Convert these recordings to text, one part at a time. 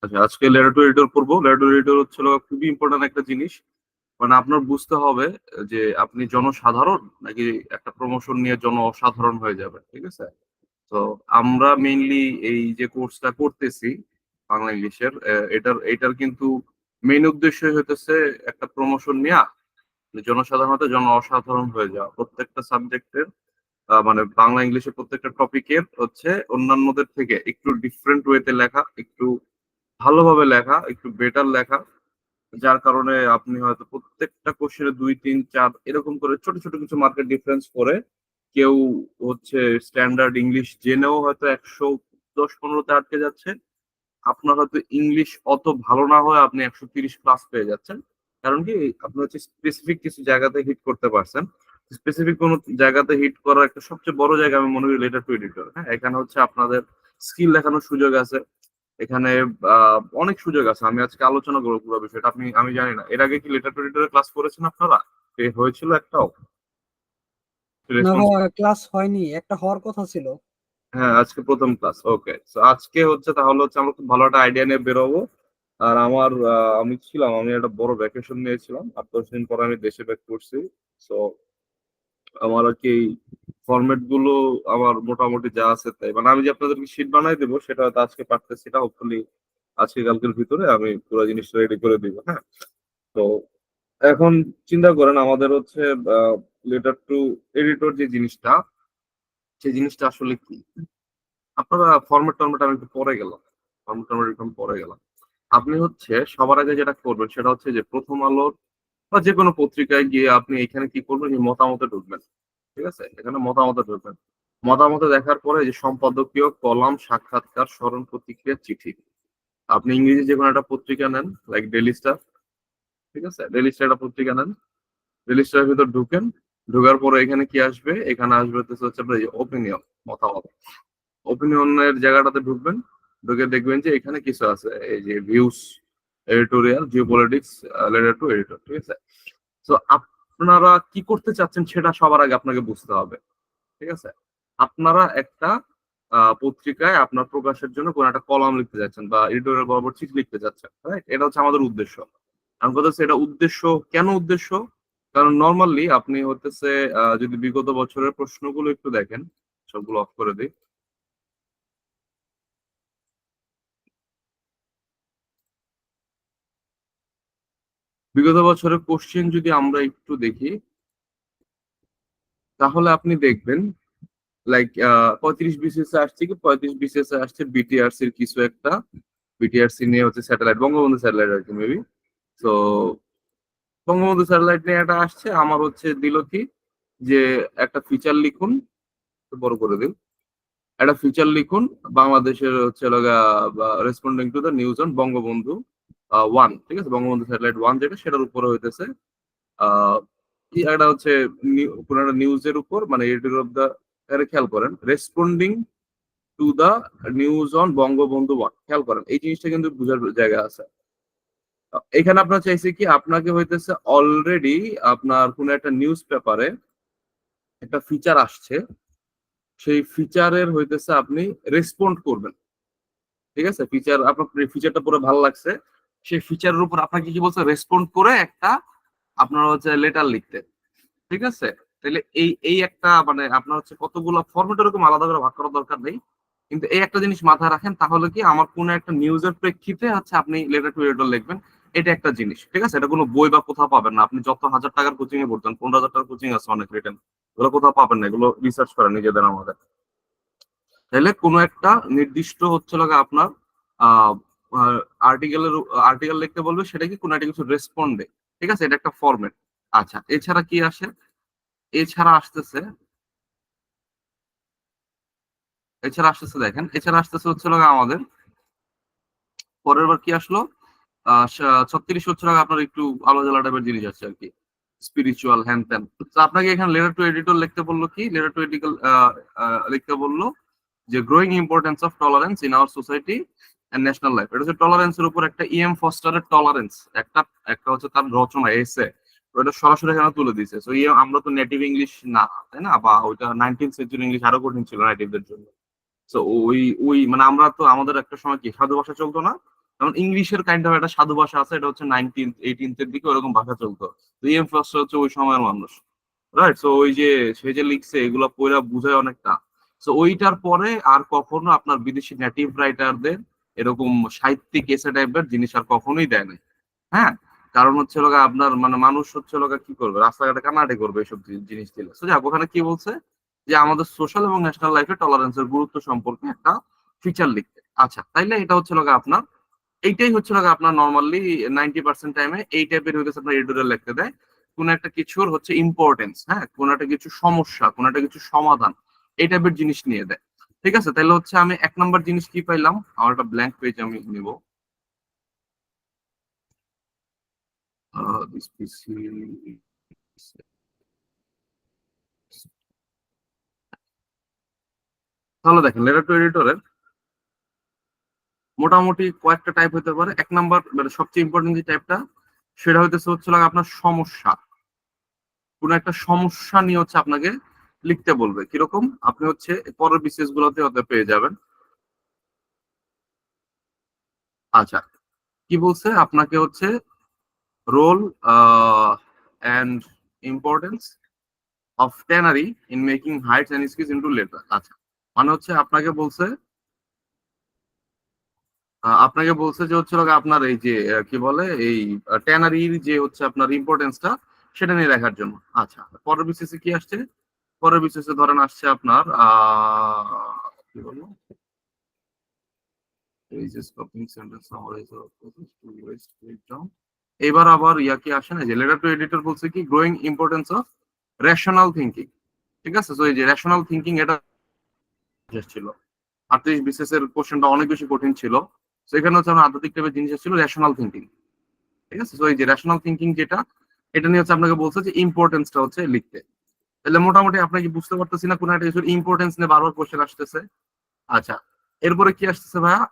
আচ্ছা, আজকে letter to editor পড়বো। লেটার টু এডিটর হচ্ছে হলো খুবই ইম্পর্টেন্ট একটা জিনিস। মানে আপনার বুঝতে হবে যে আপনি জনসাধারণ নাকি একটা প্রমোশন নিয়ে জন অসাধারণ হয়ে যাবে। ঠিক আছে? তো আমরা মেইনলি এই যে কোর্সটা করতেছি বাংলা ইংলিশের, এটার কিন্তু মেইন উদ্দেশ্যই হইতেছে একটা প্রমোশন নেয়া, জনসাধারণ জন অসাধারণ হয়ে যাওয়া। প্রত্যেকটা সাবজেক্টের মানে বাংলা ইংলিশের প্রত্যেকটা টপিকের হচ্ছে অন্যান্যদের থেকে একটু ডিফারেন্ট ওয়েতে লেখা, একটু ভালোভাবে লেখা, একটু বেটার লেখা। যার কারণে আপনি হয়তো প্রত্যেকটা কোশ্চেনে ২, ৩, ৪ এরকম করে ছোট, ছোট কিছু মার্কেট ডিফারেন্স করে কেউ হচ্ছে স্ট্যান্ডার্ড ইংলিশ জেনেও হয়তো ১১০-১৫ তে আটকে যাচ্ছে। আপনার হয়তো ইংলিশ অত ভালো না হয়ে আপনি ১৩০ প্লাস পেয়ে যাচ্ছেন। কারণ কি? আপনি হচ্ছে স্পেসিফিক কিছু জায়গাতে হিট করতে পারছেন। স্পেসিফিক কোন জায়গাতে হিট করার একটা সবচেয়ে বড় জায়গা আমি মনে করি লেটার টু এডিটর। হ্যাঁ? এখানে হচ্ছে আপনাদের স্কিল দেখানোর সুযোগ আছে। এখানে অনেক সুযোগ আছে। আমি আজকে আলোচনা করব পুরো বিষয়টা। আমি জানি না। এর আগে কি লেটার টু এডিটর এর ক্লাস করেছেন আপনারা? হয়েছিল একটাও? না রেসপন্স? ভাইয়া, ক্লাস হয়নি, একটা হওয়ার কথা ছিল। হ্যাঁ, আজকে ১ম ক্লাস। ওকে। সো আজকে হচ্ছে তাহলে হচ্ছে আমরা খুব ভালো একটা আইডিয়া নিয়ে বেরোবো। আর আমি একটা বড় ভ্যাকেশন নিয়েছিলাম। ৮-১০ দিন পরে আমি দেশে ব্যাক করছি। সো আমার আরকি এই ফরমেট গুলো আমার মোটামুটি যা আছে তাই। মানে আমি যে আপনাদেরকে শিট বানায় দেব সেটা হয়তো আজকে পারতেছি না। হোপফুলি আজকে কালকের ভিতরে আমি পুরো জিনিসটা রেডি করে দিব। হ্যাঁ? তো এখন চিন্তা করেন আমাদের হচ্ছে আ লেটার টু এডিটর যে জিনিসটা, সেই জিনিসটা আসলে কি? আপনারা ফরমেট-টরমেট আমি একটু পরে গেলাম। ফরমেট-টরমেট একদম পরে গেলাম। আপনি হচ্ছে সবার আগে যেটা করবেন সেটা হচ্ছে যে ১ম আলোর বা যেকোনো পত্রিকায় গিয়ে আপনি এখানে কি করবেন? যে মতামতে ঢুকবেন। ঠিক আছে? এখানে মতামতে ঢুকবেন। মতামতে দেখার পরে যে সম্পাদকীয়, কলাম, সাক্ষাৎকার, স্মরণ, প্রতিক্রিয়া, চিঠি। আপনি ইংরেজি যেকোনো একটা পত্রিকা নেন, লাইক ডেইলি স্টার। ঠিক আছে? ডেইলি স্টার একটা পত্রিকা নেন। ডেইলি স্টারের ভিতর ঢুকেন। ঢোকার পরে এখানে কি আসবে? এখানে আসবে হচ্ছে আপনার এই যে ওপিনিয়ন, মতামত। ওপিনিয়নের জায়গাটাতে ঢুকবেন। ঢুকে দেখবেন যে এখানে কিছু আছে। এই যে views, editorial, geopolitics, letter to editor. ঠিক আছে? সো আপনারা কি করতে চাচ্ছেন সেটা সবার আগে আপনাকে বুঝতে হবে। ঠিক আছে? আপনারা একটা পত্রিকায় আপনার প্রকাশের জন্য কোনো একটা কলাম লিখতে যাচ্ছেন বা এডিটোরিয়াল বরাবর চিঠি লিখতে যাচ্ছেন। রাইট? এটা হচ্ছে আমাদের উদ্দেশ্য। এখন কথা হচ্ছে এটা উদ্দেশ্য, কেন উদ্দেশ্য? কারণ নরমালি আপনি হতেছে যদি বিগত বছরের প্রশ্নগুলো একটু দেখেন, সবগুলো অফ করে দেই। বিগত বছরের কোশ্চেন যদি আমরা একটু দেখি, তাহলে আপনি দেখবেন লাইক ৩৫ বিসিএস আসছে কি ৩৫ বিসিএস আসছে বিটিআরসি এর কিছু একটা, বিটিআরসি নিয়ে হচ্ছে স্যাটেলাইট, বঙ্গবন্ধু স্যাটেলাইট আরকি মেবি। তো বঙ্গবন্ধু স্যাটেলাইট নিয়ে একটা আসছে। আমার হচ্ছে দিল কি যে একটা ফিচার লিখুন, একটু বড় করে দিন। একটা ফিচার লিখুন বাংলাদেশের হচ্ছে হলো গিয়া responding to the news on Bangabandhu 1। ঠিক আছে? বঙ্গবন্ধু স্যাটেলাইট 1 যেটা সেটার উপরে হইতেছে আ কি একটা হচ্ছে কোন একটা নিউজের উপর মানে এডিটর অফ দ্য, এখানে খেয়াল করেন responding to the news on Bangabandhu 1। খেয়াল করেন। এই জিনিসটা কিন্তু বুঝার জায়গা আছে। এখানে আপনার চাইছে কি আপনাকে হইতেছে অলরেডি আপনার কোন একটা নিউজ পেপারে একটা ফিচার আসছে। সেই ফিচারের হইতেছে আপনি রেসপন্ড করবেন। ঠিক আছে? আপনার ফিচারটা পুরো ভালো লাগছে। সেই ফিচারের উপর আপনাকে কি বলছে? রেসপন্ড করে একটা আপনার হচ্ছে লেটার লিখতে। ঠিক আছে? তাইলে এই একটা মানে আপনার হচ্ছে কতগুলো ফরমেট এরকম আলাদা করে ভাগ করার দরকার নেই। কিন্তু এই একটা জিনিস মাথায় রাখেন তাহলে কি আমার কোন একটা নিউজের প্রেক্ষিতে হচ্ছে আপনি লেটার টু এডিটর লিখবেন। এটা একটা জিনিস। ঠিক আছে? এটা কোন বই বা কোথাও পাবেন না। আপনি যত হাজার টাকার কোচিং এ ভর্তি হন, ১৫,০০০ টাকার কোচিং আছে অনেক রিটেন। এগুলো কোথাও পাবেন না। এগুলো রিসার্চ করেন নিজেদের আমাদের। তাইলে কোন একটা নির্দিষ্ট হচ্ছে হলো গিয়ে আপনার আ আ আর্টিকেল লিখতে বলবে সেটা কি কোন একটা কিছু রেসপন্ডে। ঠিক আছে? এটা একটা ফরমেট। আচ্ছা, এছাড়া কি আসে? এছাড়া আসতেছে এছাড়া আসতেছে হচ্ছে হলো গিয়ে আমাদের পরের বার কি আসলো? ৩৬ হচ্ছে হলো গিয়ে আপনার একটু আলো-জ্বালা টাইপের জিনিস আসছে আরকি। স্পিরিচুয়াল হ্যান-ত্যান। তো আপনাকে এখানে লেটার টু এডিটর লিখতে বলল কি? লেটার টু এডিকল লিখতে বলল যে growing importance of tolerance in our society and national life. এটা হচ্ছে টলারেন্স এর উপর একটা ফস্টারের টলারেন্স। একটা একটা হচ্ছে তার রচনা এসে। ওটা সরাসরি এখানে তুলে দিছে। সো আমরা তো নেটিভ ইংলিশ না, তাই না? বা ওইটা 19th সেঞ্চুরি ইংলিশ আরো কঠিন ছিল নেটিভদের জন্য। সো ওই ওই মানে আমরা তো আমাদের একটা সময় কি সাধু ভাষা চলতো না? যেমন ইংলিশের কাইন্ড অফ একটা সাধু ভাষা আছে, এটা হচ্ছে 19th 18th এর দিকে ওরকম ভাষা চলতো। তো এমফাস হচ্ছে ওই সময়ের মানুষ, রাইট? সো ওই যে সে যে লিখছে এগুলো পড়া বুঝায় অনেকটা। সো ওইটার পরে আর কখনো আপনার বিদেশি নেটিভ রাইটারদের এরকম সাহিত্যিক এসে টাইপের জিনিস আর কখনোই দেয় নাই। হ্যাঁ, কারণ হচ্ছে লোক আপনার মানে মানুষ হচ্ছে লোক কি করবে, রাস্তাঘাটে কান্নাকাটি করবে এসব জিনিস দিলে। তো যাক, ওখানে কি বলছে যে আমাদের সোশ্যাল এবং ন্যাশনাল লাইফে টলারেন্সের গুরুত্ব সম্পর্কে একটা ফিচার লিখতে। আচ্ছা, তাইলে এটা হচ্ছে লোক আপনার, এইটাই হচ্ছে লোক আপনার নর্মালি 90% টাইমে এই টাইপের হইতেছে আপনার এডিটোরিয়াল লিখতে দেয়। কোন একটা কিছুর হচ্ছে ইম্পর্টেন্স, হ্যাঁ, কোন একটা কিছু সমস্যা, কোন একটা কিছু সমাধান, এই টাইপের জিনিস নিয়ে দেয়। ঠিক আছে, তাহলে হচ্ছে আমি 1 নম্বর জিনিস কি পাইলাম, আমার একটা ব্ল্যাঙ্ক পেজ আমি নিব। দিস পিসি, তাহলে দেখেন লেটার টু এডিটরের মোটামুটি কয়েকটা টাইপ হতে পারে। 1 নম্বর মানে সবচেয়ে ইম্পর্টেন্ট যে টাইপটা, সেটা হচ্ছে আপনার সমস্যা। কোন একটা সমস্যা নিয়ে হচ্ছে আপনাকে লিখতে বলবে, কিরকম আপনি হচ্ছে পরের বিসিএস গুলোতে হতে পেয়ে যাবেন। আচ্ছা, কি বলছে আপনাকে হচ্ছে role and importance of tannery in making heights and skis into letter. আচ্ছা, মানে হচ্ছে আপনাকে বলছে যে হচ্ছে আপনার এই যে কি বলে এই ট্যানারির যে হচ্ছে আপনার ইম্পর্টেন্সটা সেটা নিয়ে দেখার জন্য। আচ্ছা, পরের বিসিএসে কি আসছে, পরের বিসিএসে ধরেন আসছে আপনার কি বলবো, এবার আবার ইয়া কি আসে না যে লেটার টু এডিটর বলছে কি growing importance of rational thinking. ঠিক আছে, তো এই যে রেশনাল থিঙ্কিং এটা ছিল 38 বিসিএস এর কোশ্চেনটা অনেক বেশি কঠিন ছিল। সেখানে হচ্ছে আমার আধ্যাত্মিক টাইপের জিনিস ছিল রেশনাল থিঙ্কিং। ঠিক আছে, তো এই যে রেশনাল থিঙ্কিং যেটা, এটা নিয়ে হচ্ছে আপনাকে বলছে যে ইম্পর্টেন্সটা হচ্ছে লিখতে। তাহলে মোটামুটি আপনি কি বুঝতে পারতেছি না কোন একটা কিছুর ইম্পর্টেন্স নিয়ে বারবার কোশ্চেন আসতেছে। আচ্ছা, এরপরে কি আসতেছে ভাইয়া,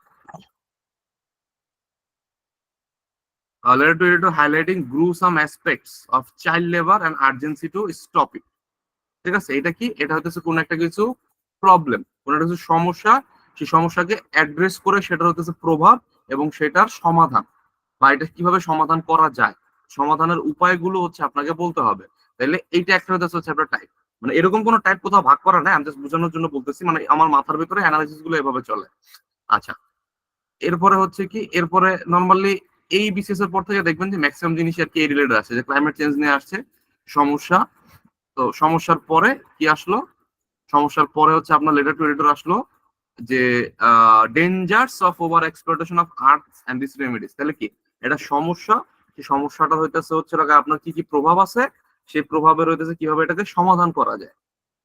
letter to editor highlighting gruesome aspects of child labor and urgency to stop it. ঠিক আছে, এটা কি, এটা হচ্ছে কোন একটা কিছু প্রবলেম, কোন একটা কিছু সমস্যা, সেই সমস্যাকে অ্যাড্রেস করে সেটার হচ্ছে প্রভাব এবং সেটার সমাধান, বা এটা কিভাবে সমাধান করা যায়, সমাধানের উপায়গুলো হচ্ছে আপনাকে বলতে হবে। তাহলে এইটা একটা হচ্ছে আপনার টাইপ। মানে এরকম কোনো টাইপ কোথাও ভাগ করা নাই, আমি জাস্ট বোঝানোর জন্য বলতেছি, মানে আমার মাথার ভিতরে অ্যানালাইসিস গুলো এভাবে চলে। আচ্ছা, এরপরে হচ্ছে কি, এরপরে নর্মালি এই বিসিএস এর পর থেকে দেখবেন যে ম্যাক্সিমাম জিনিস আর কি এই রিলেটেড আছে, যে ক্লাইমেট চেঞ্জ নিয়ে আসছে সমস্যা। তো সমস্যার পরে কি আসলো, সমস্যার পরে হচ্ছে আপনার লেটার টু এডিটর আসলো যে dangers of over exploitation of earth and this remedies. তাহলে কি, এটা সমস্যা, সেই সমস্যাটা হচ্ছে আপনার কি কি প্রভাব আছে, সেই প্রভাবের হইতেছে কিভাবে এটাকে সমাধান করা যায়।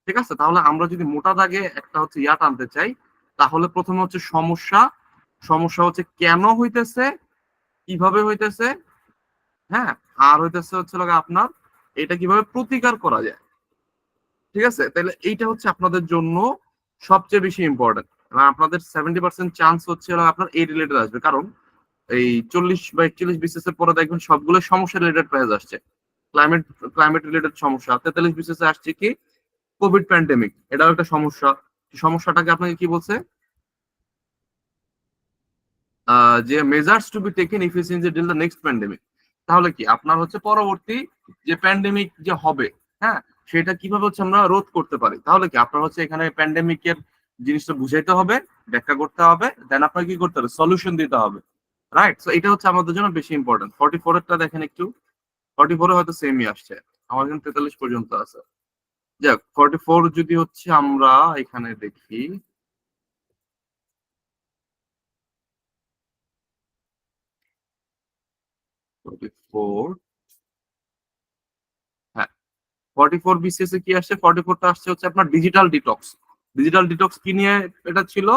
ঠিক আছে, তাহলে আমরা যদি মোটা দাগে একটা হচ্ছে ইয়া টানতে চাই, তাহলে প্রথমে হচ্ছে সমস্যা, সমস্যা হচ্ছে কেন হইতেছে, কিভাবে হইতেছে, হ্যাঁ, আর হচ্ছে আপনার এটা কিভাবে প্রতিকার করা যায়। ঠিক আছে, তাহলে এইটা হচ্ছে আপনাদের জন্য সবচেয়ে বেশি ইম্পর্টেন্ট। আপনাদের 70% চান্স হচ্ছে আপনার এই রিলেটেড আসবে, কারণ এই 40 বা 41 বিসিএস এর পরে দেখবেন সবগুলো সমস্যা রিলেটেড প্রাইজ আসছে। ক্লাইমেট ক্লাইমেট রিলেটেড সমস্যা, 43 বিসিএস এ আসছে কি কোভিড প্যান্ডেমিক, এটাও একটা সমস্যা। সমস্যাটাকে আপনাকে কি বলছে, যে measures to be taken efficiency deal the next pandemic. তাহলে কি আপনার হচ্ছে পরবর্তী যে প্যান্ডেমিক যে হবে, হ্যাঁ, সেটা কিভাবে হচ্ছে আমরা রোধ করতে পারি। তাহলে কি আপনার হচ্ছে এখানে প্যান্ডেমিকের জিনিসটা বুঝাইতে হবে, ব্যাখ্যা করতে হবে, দেন আপনাকে কি করতে হবে, সলিউশন দিতে হবে, রাইট? সো এটা হচ্ছে আমাদের জন্য বেশি ইম্পর্টেন্ট। 44 এরটা দেখেন একটু, 44 হয়তো সেমই আসছে, আমার জন্য 43 পর্যন্ত আছে। যাক, 44 যদি হচ্ছে আমরা এখানে দেখি, 44, হ্যাঁ, 44 বিসিএস এ কি আসছে, 44টা আসছে হচ্ছে আপনার ডিজিটাল ডিটক্স। ডিজিটাল ডিটক্স কি নিয়ে এটা ছিল,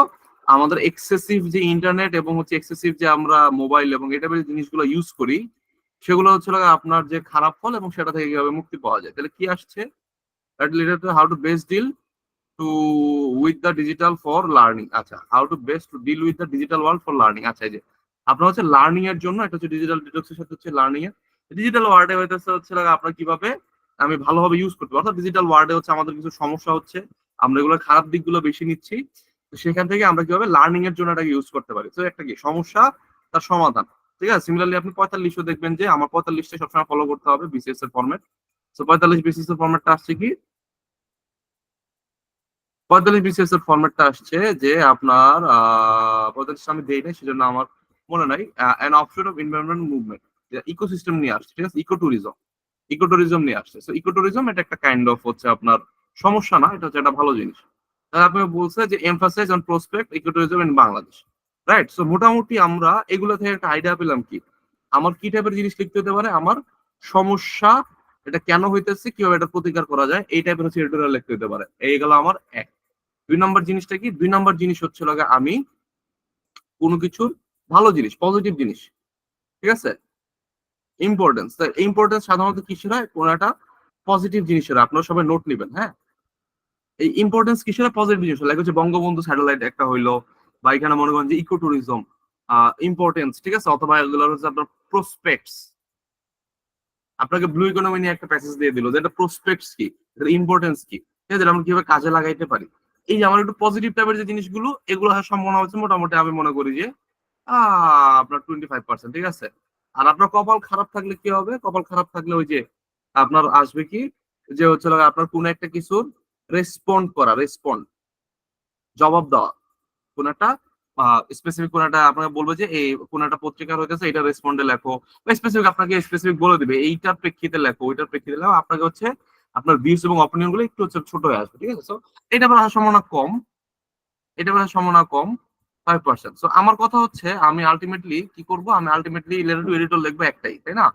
আমাদের এক্সেসিভ যে ইন্টারনেট এবং হচ্ছে এক্সেসিভ যে আমরা মোবাইল এবং এটা জিনিসগুলো ইউজ করি, সেগুলো হচ্ছে আপনার যে খারাপ ফল এবং সেটা থেকে কিভাবে মুক্তি পাওয়া যায়। তাহলে কি আসছে, how to best deal to with the digital for learning. আচ্ছা, how to best to deal with the digital world for learning. আচ্ছা, এই যে আপনার হচ্ছে লার্নিং এর জন্য, এটা হচ্ছে ডিজিটাল ডিটক্সের সাথে হচ্ছে লার্নিং এর, ডিজিটাল ওয়ার্ল্ডে হচ্ছে আপনার কিভাবে আমি ভালোভাবে ইউজ করতে পারি। অর্থাৎ ডিজিটাল ওয়ার্ল্ডে হচ্ছে আমাদের কিছু সমস্যা হচ্ছে, আমরা এগুলো খারাপ দিকগুলো বেশি নিচ্ছি, তো সেখান থেকে আমরা কিভাবে লার্নিং এর জন্য এটাকে ইউজ করতে পারি। তো একটা কি সমস্যা, তার সমাধান। ঠিক আছে, সিমিলারলি আপনি 45ও দেখবেন যে আমার 45টা সবসময় ফলো করতে হবে বিসিএস এর ফরম্যাট। তো 45 বিসিএস এর ফরম্যাটটা আসছে কি, 45 বিসিএস এর ফরম্যাটটা আসছে যে আপনার 45 আমি দেই নাই সেজন্য আমার মনে নাই। An offshore of environment movement, ecosystem নিয়ে আসছে, ঠিক আছে, ইকো ট্যুরিজম, ইকো ট্যুরিজম নিয়ে আসছে। সো ইকো ট্যুরিজম এটা একটা কাইন্ড অফ হচ্ছে আপনার সমস্যা না, এটা হচ্ছে একটা ভালো জিনিস। তাহলে আপনি বলছে যে emphasise on prospect eco tourism in Bangladesh, right? So মোটামুটি আমরা এগুলো থেকে একটা আইডিয়া পেলাম কি আমার কি টাইপের জিনিস লিখতে হতে পারে, আমার সমস্যা এটা কেন হইতেছে, কিভাবে এটা প্রতিকার করা যায়, এই টাইপের হচ্ছে এডিটোরিয়াল লিখতে হতে পারে। এই গেল আমার এক। 2 নম্বর জিনিসটা কি, 2 নম্বর জিনিস হচ্ছে লাগে আমি কোনো কিছুর ভালো জিনিস, পজিটিভ জিনিস, ঠিক আছে, ইম্পর্টেন্স। ইম্পর্টেন্স সাধারণত কিসের হয়, কোন একটা পজিটিভ জিনিসের হয়। আপনারা সবাই নোট নিবেন, হ্যাঁ। এই ইম্পর্টেন্স কিসের হয়, পজিটিভ জিনিস, লাইক হচ্ছে বঙ্গবন্ধু স্যাটেলাইট একটা হইলো, বা এখানে মনে করেন যে ইকো ট্যুরিজম ইম্পর্টেন্স, ঠিক আছে, অথবা এগুলো হচ্ছে আপনার প্রসপেক্টস। আপনাকে ব্লু ইকোনমি নিয়ে একটা প্যাসেজ দিয়ে দিল যে এটা প্রসপেক্টস কি, এটা ইম্পর্টেন্স কি, ঠিক আছে, আমরা কিভাবে কাজে লাগাইতে পারি। এই যে আমার একটু পজিটিভ টাইপের যে জিনিসগুলো, এগুলো হওয়ার সম্ভাবনা হচ্ছে মোটামুটি আমি মনে করি যে আপনার 25%, ঠিক আছে। আর আপনার কপাল খারাপ থাকলে কি হবে, কপাল খারাপ থাকলে ওই যে আপনার আসবে কি, যে হচ্ছে আপনার কোন একটা কিছুর রেসপন্ড করা, রেসপন্ড, জবাব দেওয়া, কোন একটা স্পেসিফিক কোন একটা আপনাকে বলবে যে এই কোন একটা পত্রিকার হইতেছে এটা রেসপন্ডে লেখো, বা স্পেসিফিক আপনাকে স্পেসিফিক বলে দিবে এইটার প্রেক্ষিতে লেখো, ওইটার প্রেক্ষিতে লেখো, আপনাকে হচ্ছে আপনার ভিউস এবং অপিনিয়ন গুলো একটু হচ্ছে ছোট হয়ে আসবে, ঠিক আছে। সো এটা আবার আসার সম্ভাবনা কম, এটা আসার সম্ভাবনা কম, 5%। সো আমার কথা হচ্ছে আমি আলটিমেটলি কি করব, আমি আলটিমেটলি লেটার টু এডিটর লিখবো একটাই, তাই না?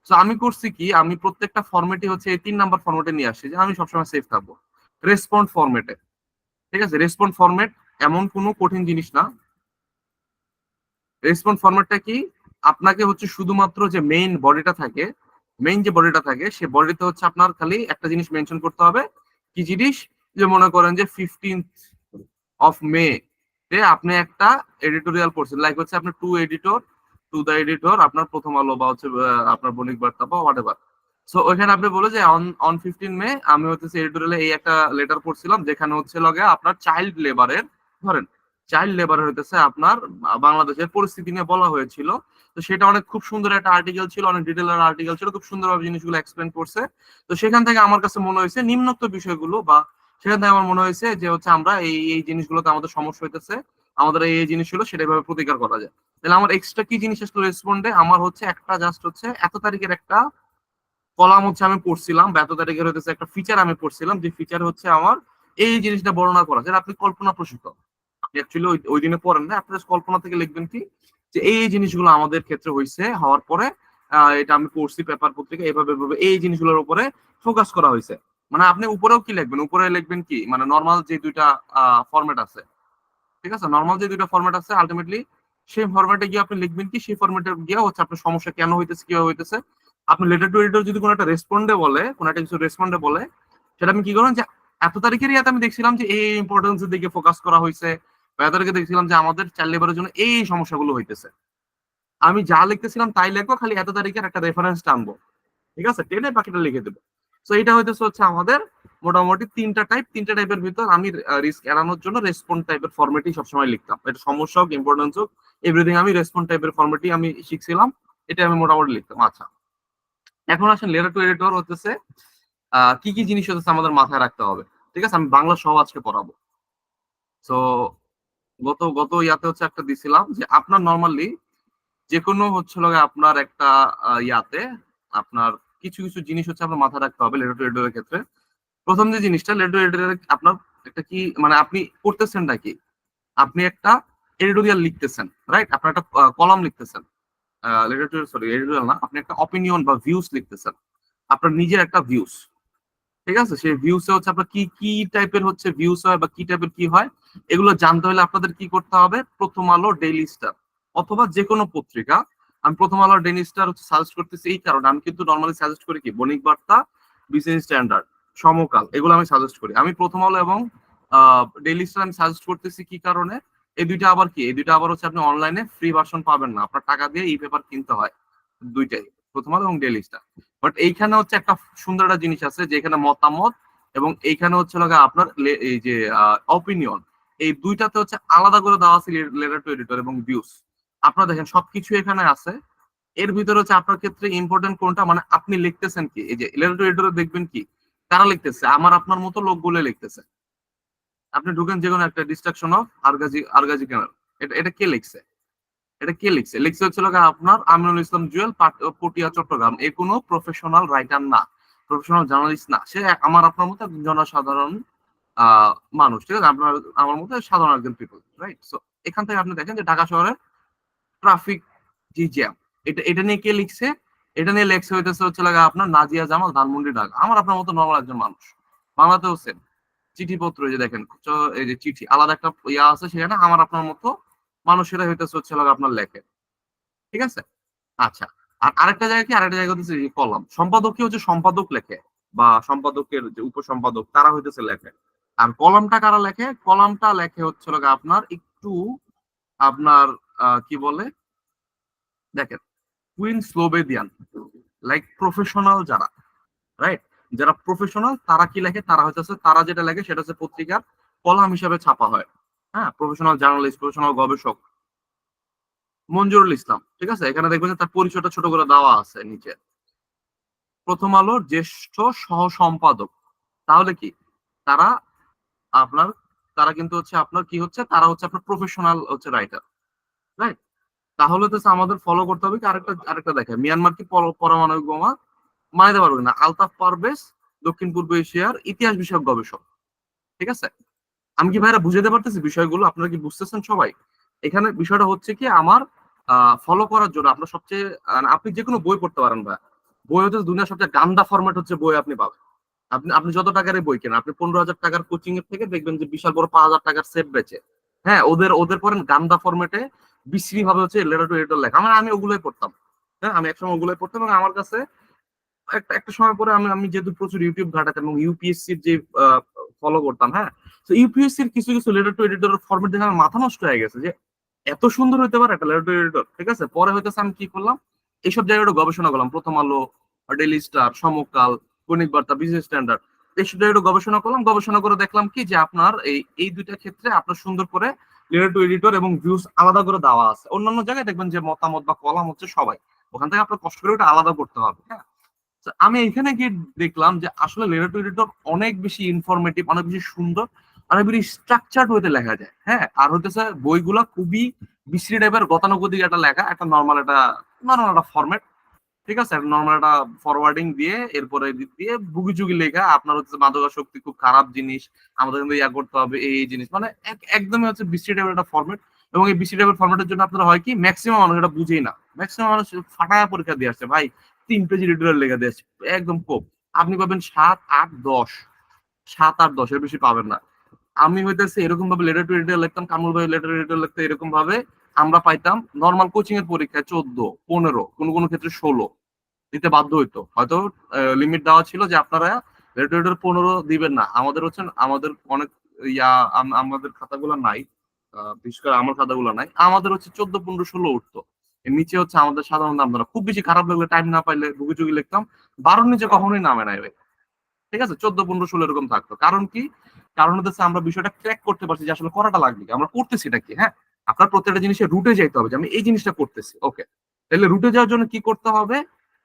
সো আমি করছি কি, আমি প্রত্যেকটা ফরম্যাটই হচ্ছে এই 3 নাম্বার ফরম্যাটে নিয়ে আসছি যে আমি সবসময় সেফ থাকবো রেসপন্ড ফরম্যাটে, ঠিক আছে। রেসপন্ড ফরম্যাট এমন কোনো কঠিন জিনিস না। রেসপন্স ফরম্যাটটা কি, আপনাকে হচ্ছে শুধুমাত্র যে মেইন বডিটা থাকে, মেইন যে বডিটা থাকে সে বডিতে হচ্ছে আপনার খালি একটা জিনিস মেনশন করতে হবে। কি জিনিস, যে মনে করেন যে 15th অফ মে তে আপনি একটা এডিটোরিয়াল করছেন, লাইক হচ্ছে আপনি টু দা এডিটর আপনার প্রথম আলো বা হচ্ছে আপনার বণিক বার্তা বা হোয়াট এভার। সো ওইখানে আপনি বলে যে অন 15 মে আমি হচ্ছে এডিটোরিয়ালে এই একটা লেটার পড়ছিলাম যেখানে হচ্ছে লগে আপনার চাইল্ড লেবারের, ধরেন চাইল্ড লেবার হইতেছে আপনার বাংলাদেশের পরিস্থিতি নিয়ে বলা হয়েছিল। তো সেটা অনেক খুব সুন্দর একটা আর্টিকেল ছিল, অনেক ডিটেইলার আর্টিকেল ছিল, খুব সুন্দরভাবে জিনিসগুলো এক্সপ্লেন করছে। তো সেখান থেকে আমার কাছে মনে হয়েছে নিম্নোক্ত বিষয়গুলো, বা সেখান থেকে আমার মনে হয়েছে যে হচ্ছে আমরা এই এই জিনিসগুলোতে আমাদের সমস্যা হইতেছে, আমাদের এই এই জিনিসগুলো সেটা এভাবে প্রতিকার করা যায়। তাহলে আমার এক্সট্রা কি জিনিস আসলে রেসপন্ডে, আমার হচ্ছে একটা জাস্ট হচ্ছে এত তারিখের একটা কলাম হচ্ছে আমি পড়ছিলাম, বা এত তারিখের হচ্ছে একটা ফিচার আমি পড়ছিলাম, যে ফিচার হচ্ছে আমার এই জিনিসটা বর্ণনা করা, যেটা আপনি কল্পনা প্রসূত, আপনি অ্যাকচুয়ালি ওই দিনে পড়েন না, আপনি just কল্পনা থেকে লিখবেন কি, যে এই এই জিনিসগুলো আমাদের ক্ষেত্রে হয়েছে, হওয়ার পরে এটা আমি পড়ছি পেপার পত্রিকা, এভাবে এভাবে এই জিনিসগুলোর উপরে ফোকাস করা হয়েছে। মানে আপনি উপরেও কি লিখবেন, উপরে লিখবেন কি, মানে নর্মাল যে দুইটা ফরম্যাট আছে, ঠিক আছে, নর্মাল যে দুইটা ফরম্যাট আছে আলটিমেটলি সেই ফরম্যাটে গিয়ে আপনি লিখবেন কি, সেই ফরম্যাটে গিয়ে হচ্ছে আপনার সমস্যা কেন হইতেছে, কিভাবে হইতেছে। আপনি লেটার টু এডিটর যদি কোনো একটা রেসপন্ডে বলে, কোনো একটা কিছু রেসপন্ডে বলে, সেটা আমি কি করবেন, যে এত তারিখের ইয়াতে আমি দেখছিলাম যে এই ইম্পর্টেন্স এর দিকে ফোকাস করা হয়েছে, বা এত তারিখে দেখছিলাম যে আমাদের চাইল্ড লেবারের জন্য এই সমস্যাগুলো হইতেছে। আমি যা লিখতেছিলাম তাই লিখবো, খালি এত তারিখের একটা রেফারেন্স টানবো, ঠিক আছে, টেনে বাকিটা লিখে দেবো। তো এটা হইতেছে হচ্ছে আমাদের মোটামুটি তিনটা টাইপের ভিতর আমি রিস্ক এড়ানোর জন্য রেসপন্ড টাইপের ফরম্যাটই সবসময় লিখতাম। এটা সমস্যা হোক, ইম্পর্টেন্স হোক, এভরিথিং আমি রেসপন্ড টাইপের ফরম্যাটই আমি শিখছিলাম, এটা আমি মোটামুটি লিখতাম। আচ্ছা, এখন আসেন লেটার টু এডিটর হতেছে কি কি জিনিস হচ্ছে আমাদের মাথায় রাখতে হবে, ঠিক আছে। আমি বাংলা সহ আজকে পড়াবো। তো গত গত ইয়াতে হচ্ছে একটা দিছিলাম যে আপনার নর্মালি যে কোনো হচ্ছে লগে আপনার একটা ইয়াতে আপনার কিছু কিছু জিনিস হচ্ছে আপনার মাথায় রাখতে হবে লেটার টু এডিটরের ক্ষেত্রে। প্রথম যে জিনিসটা, লেটার টু এডিটরের আপনার একটা কি, মানে আপনি করতেছেন নাকি, আপনি একটা এডিটোরিয়াল লিখতেছেন, রাইট, আপনার একটা কলাম লিখতেছেন, লেটার টু সরি এডিটোরিয়াল না, আপনি একটা অপিনিয়ন বা ভিউস লিখতেছেন, আপনার নিজের একটা ভিউস, ঠিক আছে। সেই ভিউসে হচ্ছে আপনার কি কি টাইপের হচ্ছে ভিউস হয়, বা কি টাইপের কি হয়, এগুলো জানতে হলে আপনাদের কি করতে হবে, প্রথম আলো, ডেইলি স্টার অথবা যে কোনো পত্রিকা। আমি প্রথম আলো ডেইলি স্টার হচ্ছে সাজেস্ট করতেছি এই কারণে, আমি কিন্তু নর্মালি সাজেস্ট করি কি বণিক বার্তা, বিসিএস স্ট্যান্ডার্ড, সমকাল, এগুলো আমি সাজেস্ট করি। আমি প্রথম আলো এবং ডেইলি স্টার আমি সাজেস্ট করতেছি কি কারণে, এই দুইটা আবার কি, এই দুইটা আবার হচ্ছে আপনি অনলাইনে ফ্রি ভার্সন পাবেন না, আপনার টাকা দিয়ে এই পেপার কিনতে হয়, দুইটাই, প্রথম আলো এবং ডেইলি স্টার। বাট এইখানে হচ্ছে একটা সুন্দর একটা জিনিস আছে, যে এখানে মতামত এবং এইখানে হচ্ছে লাগে আপনার এই যে অপিনিয়ন, এই দুইটাতে হচ্ছে আলাদা করে দেওয়া আছে লেটার টু এডিটর এবং ভিউস। আপনারা দেখেন সবকিছু এখানে আছে। এর ভিতরে হচ্ছে আপনার ক্ষেত্রে ইম্পর্টেন্ট কোনটা, মানে আপনি লিখতেছেন কি, এই যে লেটার এডিটরে দেখবেন কি কারা লিখতেছে, আমার আপনার মতো লোকগুলো লিখতেছে। আপনি ঢুকেন যে কোনো একটা ডিস্ট্রাকশন অফ আরগাজি আরগাজি কেনার, এটা কে লিখছে, এটা কে লিখছে, লিখছে হচ্ছিল আপনার আমিনুল ইসলাম জুয়েল, পটিয়া, চট্টগ্রাম। এ কোনো প্রফেশনাল রাইটার না, প্রফেশনাল জার্নালিস্ট না, সে আমার আপনার মতো একজন জনসাধারণ আহ মানুষ, ঠিক আছে, আপনার আমার মতো সাধারণ একজন পিপল, রাইট? সো এখান থেকে আপনি দেখেন যে ঢাকা শহরে ট্রাফিক জি জ্যাম, এটা নিয়ে কে লিখছে, এটা নিয়ে লেখছে হইতেছে হচ্ছে আপনার নাজিয়া জামাল, ধানমন্ডি, ঢাকা। আমার আপনার মতো নর্মাল একজন মানুষ, বাংলাতেও সেম। চিঠিপত্র এই যে দেখেন, এই যে চিঠি আলাদা একটা ইয়া আছে, সেখানে আমার আপনার মতো মানুষেরা হইতেছে হচ্ছে আপনার লেখে, ঠিক আছে? আচ্ছা, আর আরেকটা জায়গা কি, আরেকটা জায়গা হচ্ছে কলম, সম্পাদক কি হচ্ছে সম্পাদক লেখে, বা সম্পাদকের যে উপসম্পাদক তারা হইতেছে লেখে। আর কলমটা কারা লেখে, কলমটা লেখে হচ্ছে আপনার একটু আপনার কি বলে দেখেন, কুইন স্লোবেদিয়ান, লাইক প্রফেশনাল যারা, রাইট, যারা প্রফেশনাল তারা কি লেখে, তারা হচ্ছে তারা যেটা লেখে সেটা হচ্ছে পত্রিকার কলাম হিসাবে ছাপা হয়। হ্যাঁ, প্রফেশনাল জার্নালিস্ট, প্রফেশনাল গবেষক মঞ্জুরুল ইসলাম, ঠিক আছে, এখানে দেখবেন যে তার পরিচয়টা ছোট করে দেওয়া আছে নিচে, প্রথম আলোর জ্যেষ্ঠ সহ সম্পাদক। তাহলে কি তারা আপনার, তারা কিন্তু হচ্ছে আপনার কি হচ্ছে, তারা হচ্ছে আপনার প্রফেশনাল হচ্ছে রাইটার, রাইট? তাহলে তো আমাদের ফলো করতে হবে কি, আরেকটা আরেকটা দেখে, মিয়ানমার কি পারমাণবিক বোমা মানাতে পারবে না, আলতাফ পারভেজ দক্ষিণ পূর্ব এশিয়ার ইতিহাস বিষয়ক গবেষক, ঠিক আছে? আমি কি ভাইরা বুঝাতে পারতেছি বিষয়গুলো, আপনারা কি বুঝতেছেন সবাই? এখানে বিষয়টা হচ্ছে কি, আমার ফলো করার জন্য আপনার সবচেয়ে আপনি যে কোনো বই পড়তে পারেন ভাই, বই হচ্ছে দুনিয়ার সবচেয়ে গান্দা ফরম্যাট হচ্ছে বই আপনি পাবেন। আপনি আপনি যত টাকার বই কেন, আপনি 15,000 টাকার কোচিং এর থেকে দেখবেন যে বিশাল বড় 5,000 টাকার সেট বেচে। হ্যাঁ, ওদের ওদের পড়েন গান্দা ফরম্যাটে বিশ্রী ভাবে হচ্ছে লেটার টু এডিটর লেখা, আমি ওগুলোই পড়তাম। হ্যাঁ, আমি একসময় ওগুলোই পড়তাম, এবং আমার কাছে একটা একটা সময় পরে আমি আমি যেহেতু প্রচুর ইউটিউব ঘাটাতাম এবং ইউপিএসসির যে ফলো করতাম, হ্যাঁ, তো ইউপিএসসির কিছু কিছু লেটার টু এডিটর ফরম্যাট দেখে আমার মাথা নষ্ট হয়ে গেছে যে এত সুন্দর হতে পারে একটা লেটার টু এডিটর, ঠিক আছে? পরে হইতেছে আমি কি করলাম, এইসব জায়গায় একটু গবেষণা করলাম, প্রথম আলো, ডেইলি স্টার, সমকাল, দৈনিক বার্তা, বিজনেস স্ট্যান্ডার্ড, এইসব জায়গায় একটু গবেষণা করলাম, গবেষণা করে দেখলাম কি যে আপনার এই এই দুইটা ক্ষেত্রে আপনার সুন্দর করে লেটার টু এডিটর এবং ভিউজ আলাদা করে দেওয়া আছে। অন্যান্য জায়গায় দেখবেন যে মতামত বা কলাম হচ্ছে সবাই, ওখান থেকে আপনার কষ্ট করে ওটা আলাদা করতে হবে, হ্যাঁ। তো আমি এখানে গিয়ে দেখলাম যে আসলে লেটার টু এডিটর অনেক বেশি ইনফরমেটিভ, অনেক বেশি সুন্দর, অনেক বেশি স্ট্রাকচার্ড হইতে লেখা যায়, হ্যাঁ। আর হতেছে বইগুলা খুবই বিশ্রী টাইপের, গতানুগতিক একটা লেখা, একটা নর্মাল একটা ফরম্যাট, ঠিক আছে, নর্মাল একটা ফরওয়ার্ডিং দিয়ে এরপরে এডিট দিয়ে বুগি চুগি লেখা, আপনার হচ্ছে মাদকাসক্তি খুব খারাপ জিনিস, আমাদের কিন্তু ইয়া করতে হবে, এই জিনিস, মানে একদমই হচ্ছে বিশ্রী টাইপের একটা ফরম্যাট। এবং এই বিশ্রী টাইপের ফরম্যাটের জন্য আপনারা হয় কি, ম্যাক্সিমাম মানুষ এটা বুঝেই না, ম্যাক্সিমাম মানুষ ফাটায়া পরীক্ষা দিয়ে আসছে ভাই, 3 পেজ এডিটোরিয়াল লেখা দিয়ে আসছে, একদম কোপ। আপনি পাবেন 7, 8, 10, 7, 8, 10 এর বেশি পাবেন না। আমি হইতেছে এরকম ভাবে লেটার টু এডিটর লিখতাম, কামরুল ভাই লেটার এডিটর লিখতে এরকম ভাবে, আমরা পাইতাম নর্মাল কোচিং এর পরীক্ষায় 14, 15, কোনো কোনো ক্ষেত্রে 16 দিতে বাধ্য হইতো, হয়তো লিমিট দেওয়া ছিল যে আপনারা লেটার 15 দিবেন না। আমাদের হচ্ছে আমাদের অনেক ইয়া আমাদের খাতাগুলো নাই, বিশেষ করে আমার খাতাগুলো নাই, আমাদের হচ্ছে 14, 15, 16 উঠতো। এর নিচে হচ্ছে আমাদের সাধারণ নাম না, খুব বেশি খারাপ লাগলে টাইম না পাইলে ভুগি চুগি লিখতাম, 12 নিচে কখনোই নামে নাই ভাই, ঠিক আছে? 14, 15, 16 এরকম থাকতো। কারণ কি, কারণ হচ্ছে আমরা বিষয়টা ট্র্যাক করতে পারছি যে আসলে করাটা লাগবে কি, আমরা করতেছি এটা কি, হ্যাঁ। আপনার প্রত্যেকটা জিনিসের রুটে যাইতে হবে যে আমি এই জিনিসটা করতেছি, ওকে। তাহলে রুটে যাওয়ার জন্য কি করতে হবে,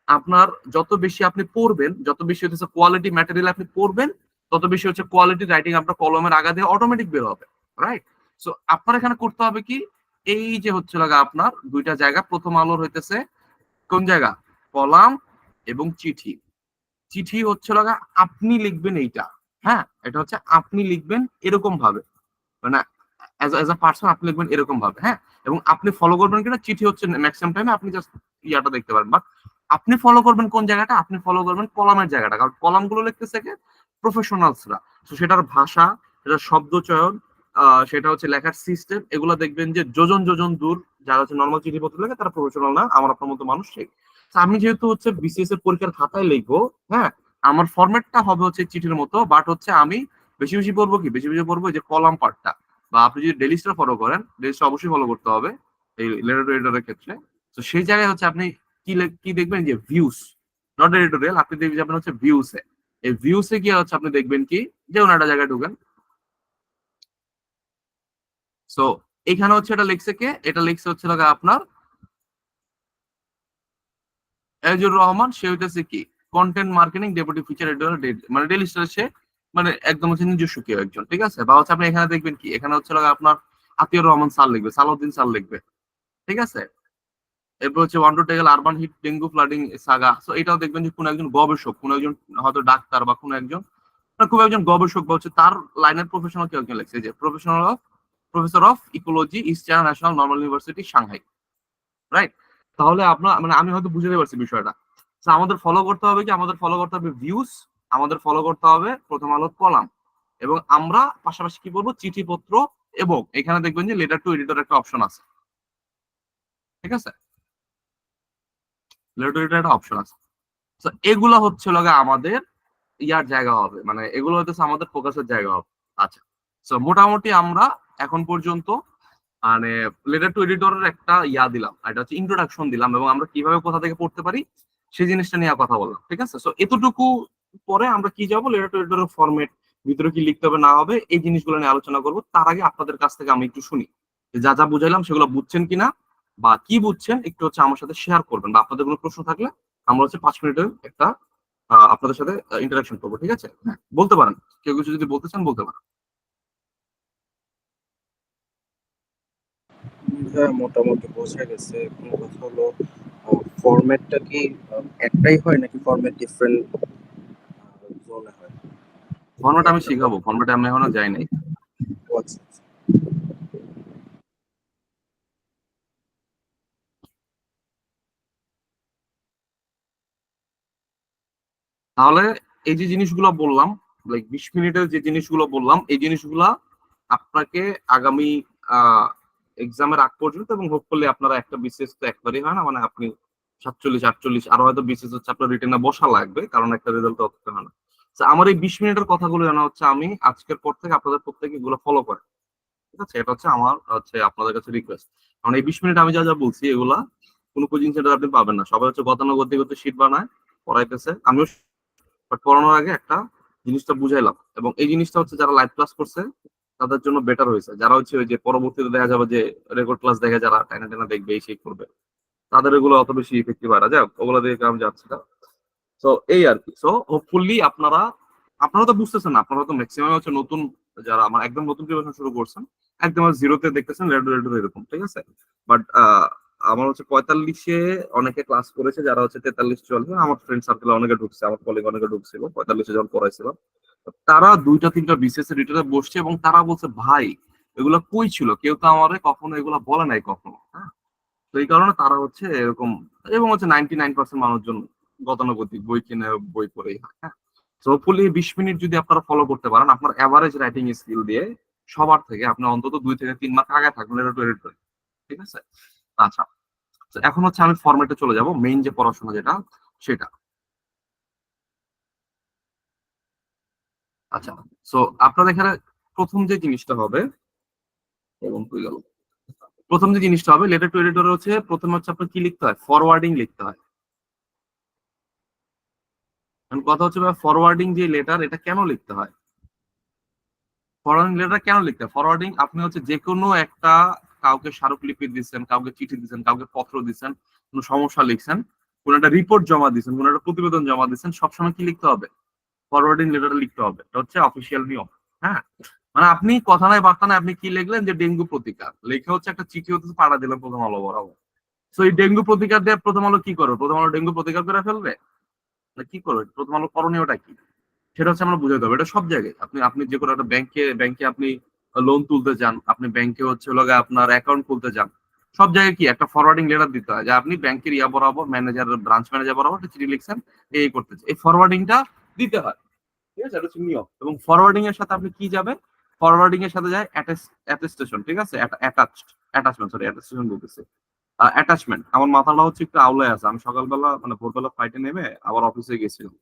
আপনার যত বেশি আপনি পড়বেন, যত বেশি হচ্ছে কোয়ালিটি ম্যাটেরিয়াল আপনি পড়বেন, তত বেশি হচ্ছে কোয়ালিটি রাইটিং আপনার কলমের আগা দিয়ে অটোমেটিক বের হবে, রাইট? সো আপনার এখানে করতে হবে কি, এই যে হচ্ছে আপনার দুইটা জায়গা, প্রথম আলোর হইতেছে কোন জায়গা, কলাম এবং চিঠি। চিঠি হচ্ছে আপনি লিখবেন এইটা, হ্যাঁ, এটা হচ্ছে আপনি লিখবেন এরকম ভাবে, মানে এজ আ পার্সন আপনি লিখবেন এরকম ভাবে, হ্যাঁ। এবং আপনি ফলো করবেন কিনা, চিঠি হচ্ছে ম্যাক্সিমাম টাইমে আপনি জাস্ট ইয়াটা দেখতে পারেন, বাট আপনি ফলো করবেন কোন জায়গাটা, আপনি ফলো করবেন কলামের জায়গাটা, কারণ কলাম গুলো লিখতেছে কে, প্রফেশনালসরা। তো সেটার ভাষা, সেটার শব্দ চয়ন, সেটা হচ্ছে লেখার সিস্টেম, এগুলো দেখবেন যে যোজন যোজন দূর। যারা হচ্ছে নর্মাল চিঠিপত্র লেখে তারা প্রফেশনাল না, আমার আপনার মতো মানুষ সেই। তো আমি যেহেতু হচ্ছে বিসিএস এর পরীক্ষার খাতায় লিখবো, হ্যাঁ, আমার ফরম্যাটটা হবে হচ্ছে চিঠির মতো, বাট হচ্ছে আমি বেশি বেশি পড়বো কি, বেশি বেশি পড়বো যে কলাম পার্টটা। বা আপনি যদি ডেইলি স্টার ফলো করেন, ডেইলি স্টার অবশ্যই ফলো করতে হবে এই লেটার টু এডিটরের ক্ষেত্রে। তো সেই জায়গায় হচ্ছে আপনি কি কি দেখবেন যে ভিউস, নট এডিটোরিয়াল, আপনি দেখবেন যাবেন হচ্ছে ভিউসে। এই ভিউসে গিয়ে হচ্ছে আপনি দেখবেন কি, যেমন একটা জায়গায় ঢুকেন, সো এখানে হচ্ছে এটা লিখছে কে, এটা লিখছে হচ্ছে লাগা আপনার এজুর রহমান, সে হইতেছে কি content marketing deputy feature editor, মানে ডেইলি স্টার সে, মানে একদম হচ্ছে নিজস্ব কেউ একজন, ঠিক আছে। বা হচ্ছে আপনি এখানে দেখবেন কি, এখানে হচ্ছে লাগা আপনার আতিউর রহমান স্যার লিখবে, সালাউদ্দিন স্যার লিখবে, ঠিক আছে। এরপর হচ্ছে one to tackle urban heat dengue flooding saga, so এটাও দেখবেন যে কোন একজন গবেষক, কোন একজন হয়তো ডাক্তার বা কোন একজন, না, খুব একজন গবেষক বা হচ্ছে তার লাইনের প্রফেশনাল কেউ একজন লিখছে, যে professor of ecology east China national normal university Shanghai, right. তাহলে আপনার মানে আমি হয়তো বুঝতে পারছি বিষয়টা। So, আমাদের ফলো করতে হবে কি, আমাদের ফলো করতে হবে ভিউজ, আমাদের ফলো করতে হবে প্রথম আলো কলাম, এবং আমরা পাশাপাশি কি বলবো, চিঠিপত্র, এবং এখানে দেখবেন যে লেটার টু এডিটর একটা অপশন আছে, ঠিক আছে, লেটার টু এডিটর একটা অপশন আছে। তো এগুলা হচ্ছে লগে আমাদের ইয়ার জায়গা হবে, মানে এগুলো হচ্ছে আমাদের ফোকাসের জায়গা হবে। আচ্ছা, তো মোটামুটি আমরা এখন পর্যন্ত মানে লেটার টু এডিটরের একটা ইয়া দিলাম, এটা হচ্ছে ইন্ট্রোডাকশন দিলাম, এবং আমরা কিভাবে কোথা থেকে পড়তে পারি সেই জিনিসটা নিয়ে কথা বললাম, ঠিক আছে। সো এতটুকু পরে আমরা কি যাবো, লেটার টু এডিটরের ফরম্যাট, ভিতরে কি লিখতে হবে না হবে, এই জিনিসগুলো নিয়ে আলোচনা করবো। তার আগে আপনাদের কাছ থেকে আমি একটু শুনি যে যা যা বুঝাইলাম সেগুলো বুঝছেন কিনা, বা কি বুঝছেন একটু হচ্ছে আমার সাথে শেয়ার করবেন, বা আপনাদের কোনো প্রশ্ন থাকলে আমরা হচ্ছে 5 মিনিটের একটা আপনাদের সাথে ইন্টারাকশন করবো, ঠিক আছে। হ্যাঁ, বলতে পারেন, কেউ কিছু যদি বলতে চান বলতে পারেন। হ্যাঁ, মোটামুটি বোঝা গেছে। এখন কথা হলো ফরম্যাটটা কি একটাই হয় নাকি ফরম্যাট ডিফারেন্ট জোনে হয়? ফরম্যাট আমি একটা শিখাবো, ফরম্যাটে আমি এখনো যাই নাই। ও আচ্ছা, আচ্ছা। তাহলে এই যে জিনিসগুলো বললাম, লাইক 20 মিনিটের যে জিনিসগুলো বললাম, এই জিনিসগুলা আপনাকে আগামী এক্সামের আগ পর্যন্ত, এবং হোপফুলি আপনারা একটা বিসিএস তো একবারই হয় না, মানে আপনি 47 48 আরো হয়তো বিসিএস হচ্ছে আপনার রিটেনে বসা লাগবে, কারণ একটা রেজাল্ট তো অতটা হয় না। তো আমার এই 20 মিনিটের কথাগুলো জানা হচ্ছে, আমি আজকের পর থেকে আপনাদের প্রত্যেকে এগুলো ফলো করে, ঠিক আছে। এটা হচ্ছে আমার হচ্ছে আপনাদের কাছে রিকোয়েস্ট, কারণ এই 20 মিনিট আমি যা যা বলছি এগুলা কোনো কোচিং সেন্টার আপনি পাবেন না। সবাই হচ্ছে গতানুগতিক শীট বানায় পড়াইতেছে, আমিও, বাট পড়ানোর আগে একটা জিনিসটা বুঝাইলাম, এবং এই জিনিসটা হচ্ছে যারা লাইভ ক্লাস করছে তাদের জন্য বেটার হয়েছে। যারা হচ্ছে ওই যে পরবর্তীতে দেখা যাবে যে রেকর্ড ক্লাস দেখে যারা টাইনা টাইনা দেখবে, এই সেই করবে, তাদের এগুলো অত বেশি ইফেক্টিভ হয় না, যাক ওগুলো দেখে আমি যাচ্ছি না। তো এই আর কি। সো হোপফুলি আপনারা, আপনারা তো বুঝতেছেন না, আপনারা তো ম্যাক্সিমাম হচ্ছে নতুন, যারা আমার একদম নতুন প্রিপারেশন শুরু করছেন, একদম জিরোতে দেখতেছেন, রেড রেড এরকম, ঠিক আছে। বাট আমার হচ্ছে 45-এ অনেকে ক্লাস করেছে, যারা হচ্ছে 43 চলছে, আমার ফ্রেন্ড সার্কেলে অনেকে ঢুকছে, আমার কলিগ অনেকে ঢুকছিল 45-এ যখন পড়াইছিলাম। তারা দুইটা তিনটা বিসিএস এর রিটার্নে বসছে, এবং তারা বলছে ভাই এগুলা কই ছিল, কেউ তো আমারে কখনো এগুলা বলে নাই কখনো, হ্যাঁ। তো এই কারণে তারা হচ্ছে এরকম, এবং হচ্ছে 99% মানুষজন গতানুগতিক বই কিনে বই পড়েই হয়, হ্যাঁ। তো হোপফুলি 20 মিনিট যদি আপনারা ফলো করতে পারেন, আপনার এভারেজ রাইটিং স্কিল দিয়ে সবার থেকে আপনি অন্তত 2 থেকে 3 মার্ক আগে থাকবেন, এটা টু এডিট, ঠিক আছে। আচ্ছা, তো এখন হচ্ছে আমি ফরম্যাটে চলে যাব, মেইন যে পড়াশোনা যেটা সেটা। আচ্ছা, সো আপনার এখানে প্রথম যে জিনিসটা হবে, এবং কই গেল, প্রথম যে জিনিসটা হবে লেটার টু এডিটর হচ্ছে, প্রথমে হচ্ছে আপনার কি লিখতে হয়, ফরওয়ার্ডিং লিখতে হয়। এখন কথা হচ্ছে ফরওয়ার্ডিং যে লেটার, এটা কেন লিখতে হয়, ফরওয়ার্ডিং লেটার কেন লিখতে হয়? ফরওয়ার্ডিং আপনি হচ্ছে যে কোনো একটা, কাউকে স্মারকলিপি দিচ্ছেন, কাউকে চিঠি দিচ্ছেন, কাউকে পত্র দিচ্ছেন, কোনো সমস্যা লিখছেন, কোনো একটা রিপোর্ট জমা দিচ্ছেন, কোনো একটা প্রতিবেদন জমা দিচ্ছেন, সবসময় কি লিখতে হবে, ফরওয়ার্ডিং লেটার লিখতে হবে। এটা হচ্ছে অফিসিয়াল নিয়ম, হ্যাঁ। মানে আপনি কথা নাই বার্তা নাই, আপনি কি লিখলেন যে ডেঙ্গু প্রতিকার লিখে হচ্ছে একটা চিঠি হচ্ছে পাঠা দিলেন প্রথম আলো বরাবর। তো এই ডেঙ্গু প্রতিকার দিয়ে প্রথম আলো কি করবে, প্রথম আলো ডেঙ্গু প্রতিকার করে ফেলবে, না কি করবে, প্রথম আলো করণীয়টা কি, সেটা হচ্ছে আমরা বুঝাইতে হবে। এটা সব জায়গায়, আপনি আপনি যে কোনো একটা ব্যাংকে আপনি লোন তুলতে চান, আপনি ব্যাংকে হচ্ছে লগে আপনার অ্যাকাউন্ট খুলতে চান, সব জায়গায় কি একটা ফরওয়ার্ডিং লেটার দিতে হয়, যে আপনি ব্যাংকের ইয়া বরাবর ম্যানেজার, ব্রাঞ্চ ম্যানেজার বরাবর একটা চিঠি লিখছেন, এই করতেছে, এই ফরওয়ার্ডিংটা দিতে হয়, ঠিক আছে। এটা হচ্ছে নিয়ম। এবং ফরওয়ার্ডিং এর সাথে আপনি কি যাবে, ফরওয়ার্ডিং এর সাথে যায় অ্যাটেস্টেশন, ঠিক আছে, অ্যাটাচমেন্ট, সরি অ্যাটেস্টেশন বলতেছে, অ্যাটাচমেন্ট। আমার মাথাটা হচ্ছে একটু আউলে আছে, আমি সকালবেলা মানে ভোরবেলা ফ্লাইটে নেমে আবার অফিসে গেছিলাম,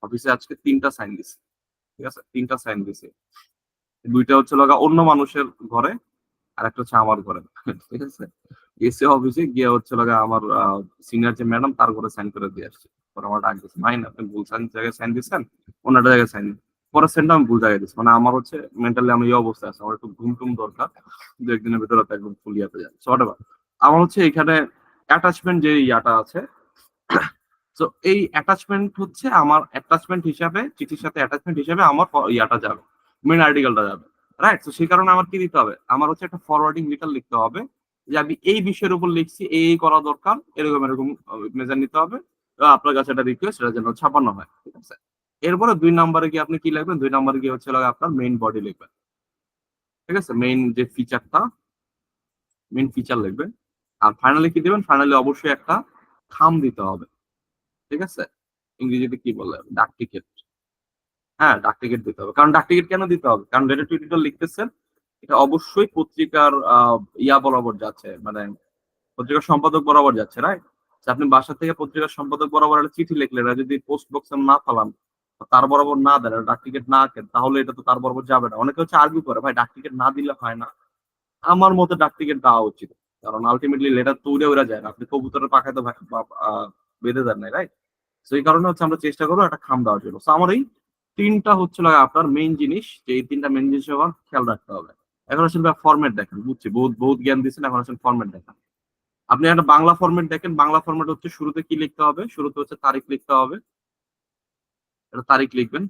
অফিসে আজকে 3টা সাইন দিছি, ঠিক আছে, 3টা সাইন দিছি, 2টা হচ্ছে লগা অন্য মানুষের ঘরে, আর একটা হচ্ছে আমার ঘরে, ঠিক আছে। এসে অফিসে গিয়ে হচ্ছে লগা আমার সিনিয়র যে ম্যাডাম, তার ঘরে সাইন করে দিয়ে আসছে। পরে আমার ডাক দিচ্ছে, ভাই না আপনি ভুল সাইন জায়গায় সাইন দিচ্ছেন, অন্য একটা জায়গায় সাইন। পরে সেন্টটা আমি ভুল জায়গায় দিচ্ছি, মানে আমার হচ্ছে মেন্টালি আমি এই অবস্থায় আছে, আমার একটু ঘুম টুম দরকার, 2-1 দিনের ভিতরে তো একদম ফুল ইয়াতে যায়। সো আমার হচ্ছে এখানে অ্যাটাচমেন্ট যে ইয়াটা আছে, তো এই অ্যাটাচমেন্ট হচ্ছে আমার অ্যাটাচমেন্ট হিসাবে, চিঠির সাথে অ্যাটাচমেন্ট হিসাবে আমার ইয়াটা যাবে, মেন আর্টিকেলটা যাবে, রাইট? তো সেই কারণে আমার কি দিতে হবে, আমার হচ্ছে একটা ফরওয়ার্ডিং লেটার লিখতে হবে যে আমি এই বিষয়ের উপর লিখছি, এই করা দরকার, এরকম এরকম মেজার নিতে হবে, আপনার কাছে একটা রিকোয়েস্ট, এটা যেন ছাপানো হয়, ঠিক আছে? এরপরে 2 নম্বরে গিয়ে আপনি কি লিখবেন, 2 নম্বরে গিয়ে হচ্ছে আপনার মেইন বডি লিখবেন, ঠিক আছে? মেইন যে ফিচারটা, মেইন ফিচার লিখবেন। আর ফাইনালি কি দিবেন, ফাইনালি অবশ্যই একটা খাম দিতে হবে, ঠিক আছে? ইংরেজিতে কি বলে, ডাক টিকিট। হ্যাঁ, ডাক টিকিট দিতে হবে। কারণ ডাক টিকিট কেন দিতে হবে, কারণ লেটার টু এডিটর লিখতেছেন, এটা অবশ্যই পত্রিকার ইয়া বরাবর যাচ্ছে, মানে পত্রিকার সম্পাদক বরাবর যাচ্ছে, রাইট? আপনি বাসা থেকে পত্রিকার সম্পাদক বরাবর একটা চিঠি লিখলেন, এটা যদি পোস্ট বক্সে না ফালান, তার বরাবর না দেন, ডাক টিকিট না আঁকেন, তাহলে এটা তো তার বরাবর যাবে না। অনেকে হচ্ছে আর্গুই করে, ভাই ডাক টিকিট না দিলে হয় না। আমার মতে ডাক টিকিট দেওয়া উচিত, কারণ আলটিমেটলি লেটার তো উড়ে উড়ে যায় না, আপনি কবুতরের পাখায় তো বেঁধে দেন নাই, রাইট? তো এই কারণে হচ্ছে আমরা চেষ্টা করবো একটা খাম দেওয়ার জন্য। তো আমার এই 3টা হচ্ছে আপনার মেইন জিনিস, যে এই 3টা মেইন জিনিস আমার খেয়াল রাখতে হবে। এখন আসলে ফরম্যাট দেখেন, বুঝছি বহুত বহুত জ্ঞান দিচ্ছেন, এখন আসলে ফরম্যাট দেখেন। আপনি একটা বাংলা ফরম্যাট দেখেন, বাংলা ফরম্যাট হচ্ছে শুরুতে কি লিখতে হবে, শুরুতে হচ্ছে তারিখ লিখতে হবে, এটা তারিখ লিখবেন,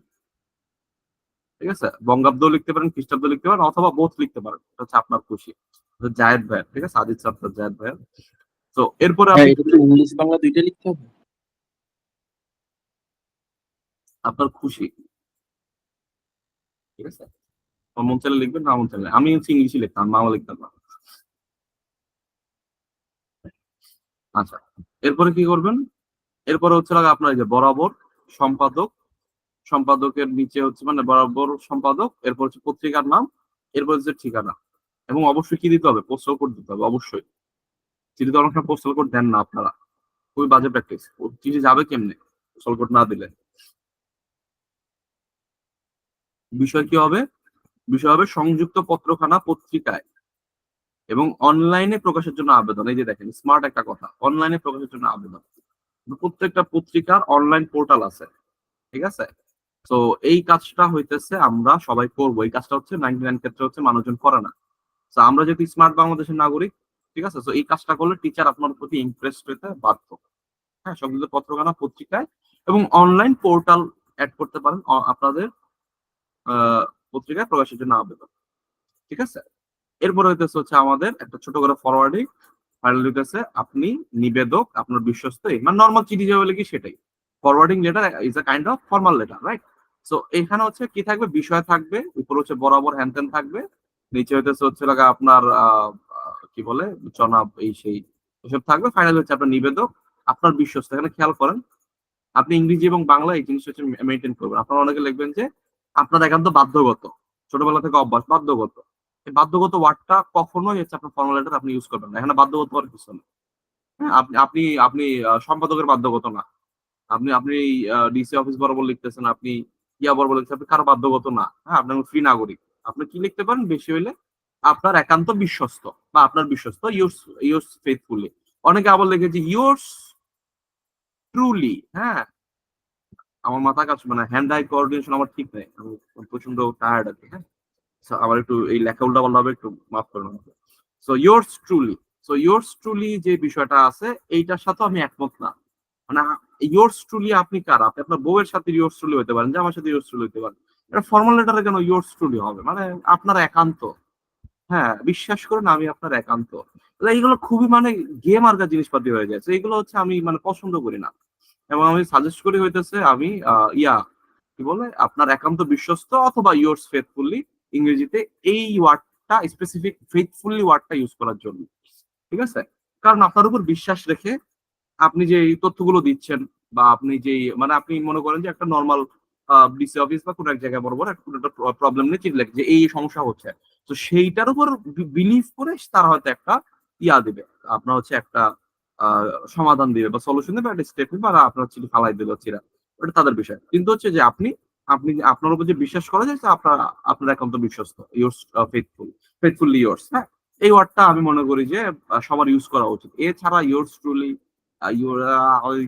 ঠিক আছে? বঙ্গাব্দ লিখতে পারেন, খ্রিস্টাব্দ লিখতে পারেন, অথবা বোথ লিখতে পারেন, এটা হচ্ছে আপনার খুশি। জায়েদ ভাই, ঠিক আছে, আজিজ সাত্তার জায়েদ ভাই। তো এরপরে হ্যাঁ, আপনি এটা কি ইংলিশ বাংলা দুইটা লিখতে হবে? আপনার খুশি, ঠিক আছে? মন চাইলে লিখবেন, না মন চাইলে, আমি হচ্ছে ইংলিশে লিখতাম, বাংলা লিখতাম না। আচ্ছা, এরপরে কি করবেন, এরপরে হচ্ছে আপনার এই যে বরাবর সম্পাদক, সম্পাদকের নিচে হচ্ছে মানে বরাবর সম্পাদক, এরপর হচ্ছে পত্রিকার নাম, এরপর হচ্ছে ঠিকানা, এবং অবশ্যই কি দিতে হবে, পোস্টাল কোড দিতে হবে অবশ্যই। চিঠিতে অনেক সময় পোস্টাল কোড দেন না আপনারা, খুবই বাজে প্র্যাকটিস। চিঠি যাবে কেমনে পোস্টাল কোড না দিলে? বিষয় কি হবে, বিষয় হবে সংযুক্ত পত্রখানা পত্রিকায় এবং অনলাইনে প্রকাশের জন্য আবেদন। এই যে দেখেন, স্মার্ট একটা কথা, অনলাইনে প্রকাশের জন্য আবেদন। প্রত্যেকটা পত্রিকার অনলাইন পোর্টাল আছে, ঠিক আছে? তো এই কাজটা হইতেছে আমরা সবাই করবো, এই কাজটা হচ্ছে 99 ক্ষেত্রে হচ্ছে মানুষজন করে না। তো আমরা যেহেতু স্মার্ট বাংলাদেশের নাগরিক, ঠিক আছে, তো এই কাজটা করলে টিচার আপনার প্রতি ইমপ্রেস হইতে বাধ্য। হ্যাঁ, সংযুক্ত পত্রখানা পত্রিকায় এবং অনলাইন পোর্টাল অ্যাড করতে পারেন আপনাদের পত্রিকায় প্রকাশের জন্য আবেদন, ঠিক আছে? এরপরে হইতেছে হচ্ছে আমাদের একটা ছোট করে ফরওয়ার্ডিং, ফাইনাল হইতেছে আপনি নিবেদক, আপনার বিশ্বস্ত, মানে নর্মাল চিঠি যে বলে কি সেটাই। Forwarding letter is a kind of formal letter, right? So এখানে হচ্ছে কি থাকবে, বিষয় থাকবে, উপরে হচ্ছে বরাবর হ্যানতেন থাকবে, নিচে হইতেছে হচ্ছে আপনার কি বলে জনাব, এই সেই এসব থাকবে। ফাইনাল হচ্ছে আপনার নিবেদক, আপনার বিশ্বস্ত। এখানে খেয়াল করেন, আপনি ইংরেজি এবং বাংলা এই জিনিসটা হচ্ছে মেনটেন করবেন। আপনারা অনেকে লিখবেন যে আপনার একান্ত বাধ্যগত, ছোটবেলা থেকে অভ্যাস, বাধ্যগত। এই বাধ্যগত ওয়ার্ডটা কখনোই হচ্ছে আপনার ফর্মাল লেটার আপনি ইউজ করবেন না, এখানে বাধ্যগত হওয়ার কিছু নেই। হ্যাঁ, আপনি আপনি আপনি সম্পাদকের বাধ্যগত না, আপনি আপনি ডিসি অফিস বরাবর লিখতেছেন, আপনি ইয়া বরাবর লিখতেছেন, আপনি কারো বাধ্যগত না। হ্যাঁ, আপনি ফ্রি নাগরিক। আপনি কি লিখতে পারেন বেশি হইলে, আপনার একান্ত বিশ্বস্ত বা আপনার বিশ্বস্ত, ইয়োর্স ইয়োর্স ফেথফুলি। অনেকে আবার লিখেছে ইয়োর্স ট্রুলি। হ্যাঁ, আমার মাথা কাজ, মানে হ্যান্ড আই কোঅর্ডিনেশন আমার ঠিক নেই, আমি প্রচন্ড টায়ার্ড আছি। হ্যাঁ, So, আমার একটু এই লেখা উল্টা পাল্টা হবে, একটু মাফ করুন আমাকে। So yours truly, so yours truly যে বিষয়টা আছে, এইটার সাথে আমি একমত না। মানে ইয়োর্স ট্রুলি আপনি কার, আপনি আপনার বউয়ের সাথে ইয়োর্স ট্রুলি হতে পারেন, যে আমার সাথে ইয়োর্স ট্রুলি হতে পারেন। এটা ফর্মাল লেটারে কেন ইয়োর্স ট্রুলি হবে, মানে আপনার একান্ত। হ্যাঁ, বিশ্বাস করুন আমি আপনার একান্ত। এইগুলো খুবই মানে গেম আর্গা জিনিসপাতি হয়ে যায়, তো এইগুলো হচ্ছে আমি মানে পছন্দ করি না। এবং আমি সাজেস্ট করি হইতেছে আমি ইয়া কি বলে, আপনার একান্ত বিশ্বস্ত অথবা ইয়োর্স ফেথফুলি, ইংরেজিতে এই ওয়ার্ডটা স্পেসিফিক ফেথফুলি ওয়ার্ডটা ইউজ করার জন্য, ঠিক আছে? কারণ আপনার উপর বিশ্বাস রেখে আপনি যে এই তথ্যগুলো দিচ্ছেন, বা আপনি যে মানে আপনি মনে করেন যে একটা নর্মাল ডিসি অফিস বা কোনো এক জায়গায় বড় বড় একটা প্রবলেম নিয়ে চিঠি লেখে যে এই সমস্যা হচ্ছে, তো সেইটার উপর বিলিভ করে তারা হয়তো একটা ইয়া দিবে, আপনার হচ্ছে একটা সমাধান দিবে বা সলিউশন দিবে, একটা স্টেপ নিবে, বা আপনার চিঠি ফালাই দিল চিরা, ওটা তাদের বিষয়। কিন্তু হচ্ছে যে আপনি আপনি আপনার উপর যে বিশ্বাস করা যায়, যে আপনার আপনার একান্ত বিশ্বস্ত, ইয়োর্স ফেথফুল, ফেথফুলি ইয়োর্স। হ্যাঁ, এই ওয়ার্ডটা আমি মনে করি যে সবার ইউজ করা উচিত। এছাড়া ইয়োর্স ট্রুলি,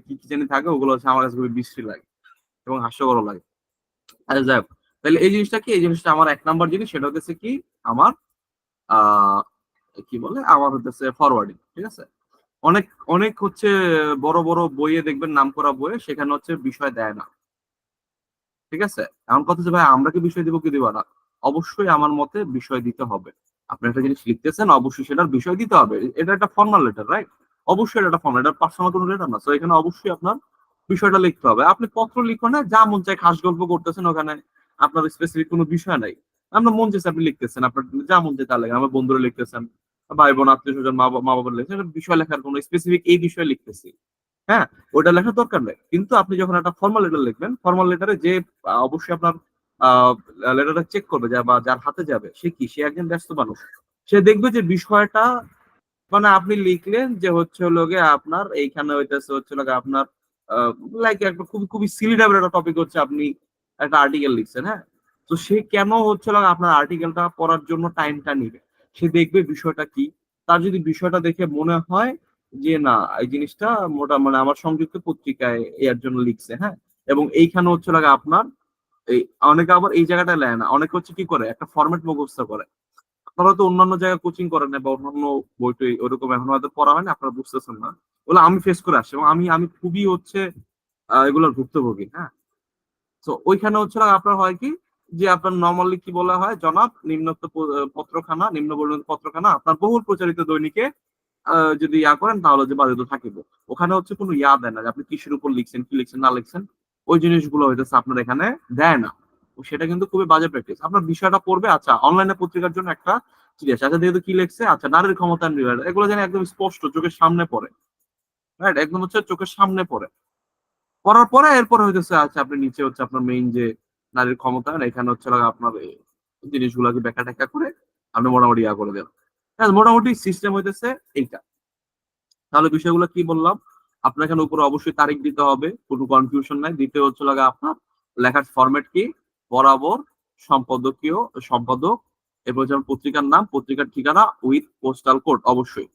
কি কি জানি থাকে, ওগুলো হচ্ছে আমার কাছে খুবই বিশ্রী লাগে এবং হাস্যকর লাগে। আচ্ছা যাই হোক, তাহলে এই জিনিসটা কি, এই জিনিসটা আমার 1 নাম্বার জিনিস, সেটা হচ্ছে কি আমার আহ কি বলে আমার হচ্ছে ফরওয়ার্ডিং। ঠিক আছে, অনেক অনেক হচ্ছে বড় বড় বইয়ে দেখবেন, নাম করা বইয়ে সেখানে হচ্ছে বিষয় দেয় না। ঠিক আছে, এমন কথা যে ভাই আমরা কি বিষয় দিব কি দিব না, অবশ্যই আমার মতে বিষয় দিতে হবে। আপনি একটা জিনিস লিখতেছেন, অবশ্যই সেটার বিষয় দিতে হবে। এটা একটা ফর্মাল লেটার, রাইট? অবশ্যই এটা একটা ফর্মাল, এটা পার্সোনাল কোনো লেটার না। তো এখানে অবশ্যই আপনার বিষয়টা লিখতে হবে। আপনি পত্র লিখুন না, যা মন চায় খাস গল্প করতেছেন, ওখানে আপনার স্পেসিফিক কোনো বিষয় নাই। আপনার মন চাইছে আপনি লিখতেছেন, আপনার যা মন চায় তা লেখেন। আমার বন্ধুরা লিখতেছেন, ভাই বোন আত্মীয় স্বজন মা বাবা লিখতেছেন, এটা বিষয় লেখার কোনো স্পেসিফিক এই বিষয়ে লিখতেছি, হ্যাঁ, ওটা লেখার দরকার নেই। কিন্তু আপনি যখন একটা ফর্মাল লেটার লিখবেন, ফর্মাল লেটারে যে অবশ্যই আপনার লেটারটা চেক করবে, বা যার হাতে যাবে সে কি, সে একজন ব্যস্ত মানুষ। সে দেখবে যে বিষয়টা, মানে আপনি লিখলেন যে হচ্ছে হলো গিয়ে আপনার এইখানে হইতেছে হচ্ছে হলো গিয়ে আপনার লাইক একটা খুবই খুবই সিলি টাইপের একটা টপিক হচ্ছে, আপনি একটা আর্টিকেল লিখছেন, হ্যাঁ। তো সে কেন হচ্ছে হলো গিয়ে আপনার আর্টিকেলটা পড়ার জন্য টাইমটা নিবে, সে দেখবে বিষয়টা কি। তার যদি বিষয়টা দেখে মনে হয় যে না, এই জিনিসটা মানে আমার সংযুক্ত পত্রিকায় এর জন্য লিখছে, হ্যাঁ, এবং এইখানে হচ্ছে লাগে আপনার এই, অনেকে আবার এই জায়গাটা নেয় না, অনেকে হচ্ছে কি করে একটা ফরম্যাট মুখস্থ করে। আপনারা তো অন্যান্য জায়গায় কোচিং করেন না, বা অন্যান্য বই টই ওরকম এখন হয়তো পড়া হয় না, আপনারা বুঝতেছেন না। ওগুলো আমি ফেস করে আসছি, এবং আমি আমি খুবই হচ্ছে এগুলোর ভুক্তভোগী, হ্যাঁ। তো ওইখানে হচ্ছে আপনার হয় কি, যে আপনার নর্মালি কি বলা হয়, জনাব নিম্নোক্ত পত্রখানা, নিম্নবর্ণিত পত্রখানা আপনার বহুল প্রচারিত দৈনিকে যদি ইয়া করেন তাহলে যে বাধিত থাকিব। ওখানে হচ্ছে কোনো ইয়া দেয় না যে আপনি কিসের উপর লিখছেন, কি লিখছেন না লিখছেন, ওই জিনিসগুলো হইতেছে আপনার এখানে দেয় না। তো সেটা কিন্তু খুবই বাজে প্র্যাকটিস। আপনার বিষয়টা পড়বে, আচ্ছা অনলাইনে পত্রিকার জন্য একটা জিজ্ঞাসা, আচ্ছা যেহেতু কি লিখছে, আচ্ছা নারীর ক্ষমতায়ন বিভাগ, এগুলো যেন একদম স্পষ্ট চোখের সামনে পড়ে, রাইট, একদম হচ্ছে চোখের সামনে পড়ে। পড়ার পরে এরপরে হইতেছে আচ্ছা আপনি নিচে হচ্ছে আপনার মেইন যে নারীর ক্ষমতায়ন, এখানে হচ্ছে আপনার এই জিনিসগুলোকে ব্যাখ্যা ট্যাখ্যা করে আপনি মোটামুটি ইয়া করে দেন। হ্যাঁ, মোটামুটি সিস্টেম হইতেছে এইটা। তাহলে বিষয়গুলো কি বললাম, আপনার এখানে উপরে অবশ্যই তারিখ দিতে হবে, কোনো কনফিউশন নাই। দ্বিতীয় হচ্ছে আপনার লেখার ফরম্যাট কি, বরাবর সম্পাদকীয়, সম্পাদক, এরপর যেমন পত্রিকার নাম, পত্রিকার ঠিকানা উইথ পোস্টাল কোড অবশ্যই।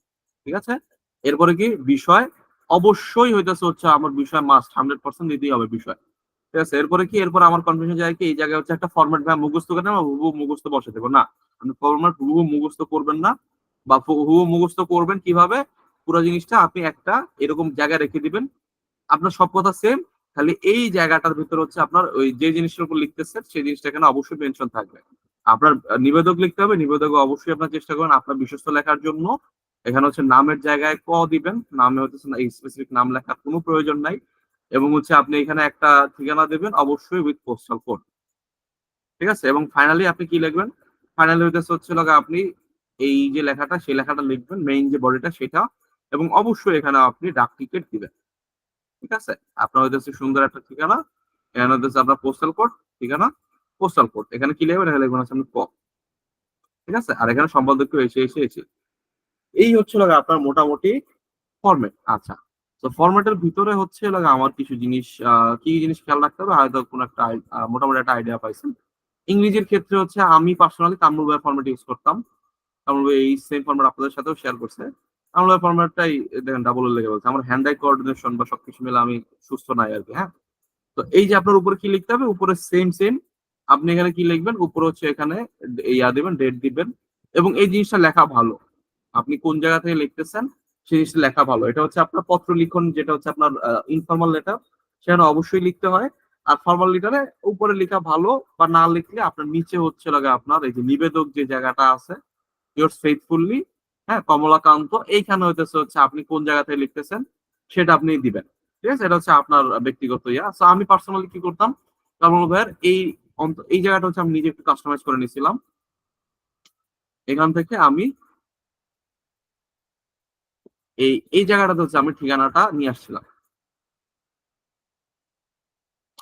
ঠিক আছে, এরপরে কি বিষয়, অবশ্যই হইতেছে হচ্ছে আমার বিষয় মাস্ট 100% দিতেই হবে বিষয়। ঠিক আছে, এরপরে কি, এরপর আমার কনফিউশন যায় কি, এই জায়গায় হচ্ছে একটা ফরম্যাট ভাই মুখস্থ করে নেবো, হুবহু মুখস্থ বসে দেবো না। আপনি ফরম্যাট হুবহু মুখস্থ করবেন না, বা হুবহু মুখস্থ করবেন কিভাবে, পুরো জিনিসটা আপনি একটা এরকম জায়গায় রেখে দিবেন, আপনার সব কথা সেম, খালি এই জায়গাটার ভিতর হচ্ছে আপনার ওই যে জিনিসটার উপর লিখতেছেন সেই জিনিসটা এখানে অবশ্যই মেনশন থাকবে। আপনার নিবেদক লিখতে হবে, নিবেদক অবশ্যই আপনার চেষ্টা করেন আপনার বিশ্বস্ত লেখার জন্য। এখানে হচ্ছে নামের জায়গায় ক দিবেন, নামে হচ্ছে না এই স্পেসিফিক নাম লেখার কোনো প্রয়োজন নাই। এবং হচ্ছে আপনি এখানে একটা ঠিকানা দেবেন অবশ্যই উইথ পোস্টাল কোড। ঠিক আছে, এবং ফাইনালি আপনি কি লিখবেন, ফাইনালি হচ্ছে আপনি এই যে লেখাটা, সেই লেখাটা লিখবেন, মেইন যে বডিটা সেটা, এবং অবশ্যই এখানে আপনি ডাক টিকিট দিবেন। ঠিক আছে, আপনার হইতেছে সুন্দর একটা ঠিকানা, এখানে হইতেছে আপনার পোস্টাল কোড, ঠিকানা, পোস্টাল কোড, এখানে কি লিখবেন, এখানে লিখবেন হচ্ছে আপনি ক। ঠিক আছে, আর এখানে সম্পাদকীয় এসে এসে এসে এই হচ্ছে আপনার মোটামুটি ফরম্যাট। আচ্ছা, তো ফরম্যাটের ভিতরে হচ্ছে আমার কিছু জিনিস, কি জিনিস খেয়াল রাখতে হবে, হয়তো কোন একটা মোটামুটি একটা আইডিয়া পাইছেন। ইংরেজির ক্ষেত্রে হচ্ছে আমি পার্সোনালি কামরুল ভাই ফরম্যাট ইউজ করতাম। কামরুল ভাই এই সেম ফরম্যাট আপনাদের সাথেও শেয়ার করছে। কামরুল ভাই ফরম্যাটটাই দেখেন ডাবল লেগে বলছে, আমার হ্যান্ড আই কোঅর্ডিনেশন বা সবকিছু মিলে আমি সুস্থ নাই আর কি, হ্যাঁ। তো এই যে আপনার উপরে কি লিখতে হবে, উপরে সেম সেম আপনি এখানে কি লিখবেন, উপরে হচ্ছে এখানে ইয়া দিবেন, ডেট দিবেন, এবং এই জিনিসটা লেখা ভালো, আপনি কোন জায়গা থেকে লিখতেছেন সেই জিনিসটা লেখা ভালো। এটা হচ্ছে আপনার পত্র লিখন, যেটা হচ্ছে আপনার ইনফর্মাল লেটার, সেখানে অবশ্যই লিখতে হয়। আর ফর্মাল লেটারে উপরে লেখা ভালো, বা না লিখলে আপনার নিচে হচ্ছে লাগে আপনার এই যে নিবেদক যে জায়গাটা আছে, ইয়োর্স ফেইথফুলি, হ্যাঁ, কমলাকান্ত, এইখানে হইতেছে হচ্ছে আপনি কোন জায়গা থেকে লিখতেছেন সেটা আপনি দিবেন। ঠিক আছে, এটা হচ্ছে আপনার ব্যক্তিগত ইয়া। So, আমি পার্সোনালি কি করতাম, কামরুল ভাইয়ের এই এই জায়গাটা হচ্ছে আমি নিজে একটু কাস্টমাইজ করে নিয়েছিলাম। এখান থেকে আমি এই জায়গাটাতে হচ্ছে আমি ঠিকানাটা নিয়ে আসছিলাম।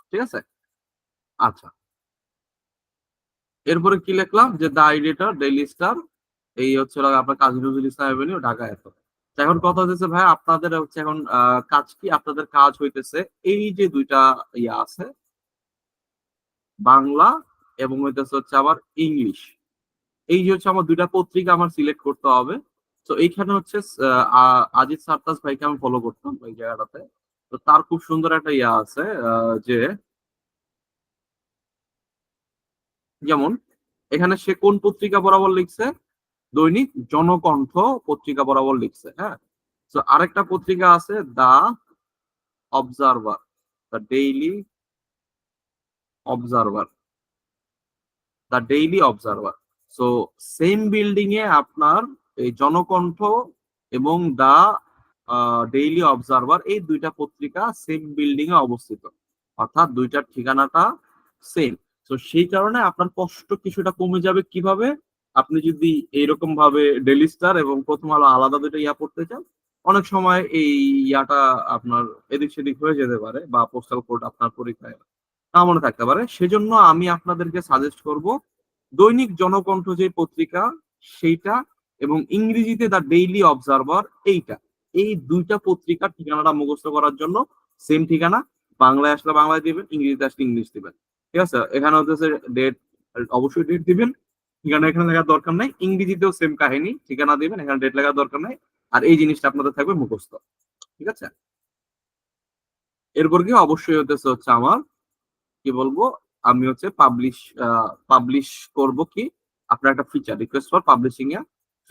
ঠিক আছে, আচ্ছা, এরপরে কি লিখলাম, যে দা এডিটর, ডেইলি স্টার, এই হচ্ছে আপনার কাজী নজরুল ইসলাম এভিনিউ, ঢাকা এত। তো এখন কথা হচ্ছে ভাই আপনাদের হচ্ছে এখন কাজ কি, আপনাদের কাজ হইতেছে এই যে দুইটা ইয়া আছে, বাংলা এবং হইতেছে হচ্ছে আবার ইংলিশ, এই যে হচ্ছে আমার দুইটা পত্রিকা আমার সিলেক্ট করতে হবে। তো এইখানে হচ্ছে আজিজ সার্তাস ভাইকে আমি ফলো করতাম ওই জায়গাটাতে। তো তার খুব সুন্দর একটা ইয়া আছে, যে যেমন এখানে সে কোন পত্রিকা বরাবর লিখছে, দৈনিক জনকণ্ঠ পত্রিকা বরাবর লিখছে। হ্যাঁ, তো আরেকটা পত্রিকা আছে the Observer, the Daily Observer, the Daily Observer. So same building এ আপনার এই জনকণ্ঠ এবং দা ডেইলি অবজারভার এই দুইটা পত্রিকা সেম বিল্ডিং এ অবস্থিত, অর্থাৎ দুইটার ঠিকানাটা সেম। তো সেই কারণে আপনার কষ্ট কিছুটা কমে যাবে। কিভাবে? আপনি যদি এইরকম ভাবে ডেইলি স্টার এবং প্রথম আলো আলাদা দুটো ইয়া পড়তে চান, অনেক সময় এই ইয়াটা আপনার এদিক সেদিক হয়ে যেতে পারে, বা পোস্টাল কোড আপনার পরীক্ষায় না মনে থাকতে পারে। সেজন্য আমি আপনাদেরকে সাজেস্ট করব দৈনিক জনকণ্ঠ যে পত্রিকা সেইটা, এবং ইংরেজিতে দ্য ডেইলি অবজারভার এইটা, এই দুইটা পত্রিকার ঠিকানাটা মুখস্থ করার জন্য সেম ঠিকানা, বাংলায় আসলে বাংলায় দিবেন, ইংরেজিতে আসলে ইংলিশ দিবেন। ঠিক আছে, এখানে হচ্ছে ডেট, অবশ্যই ডেট দিবেন, ঠিকানা এখানে লেখার দরকার নাই। ইংরেজিতেও সেম কাহিনী, ঠিকানা দিবেন, এখানে ডেট লেখার দরকার নাই। আর এই জিনিসটা আপনাদের থাকবে মুখস্থ। ঠিক আছে, এরপর কি অবশ্যই হচ্ছে আমার কি বলবো, আমি হচ্ছে পাবলিশ করব কি আপনার একটা feature, request for publishing A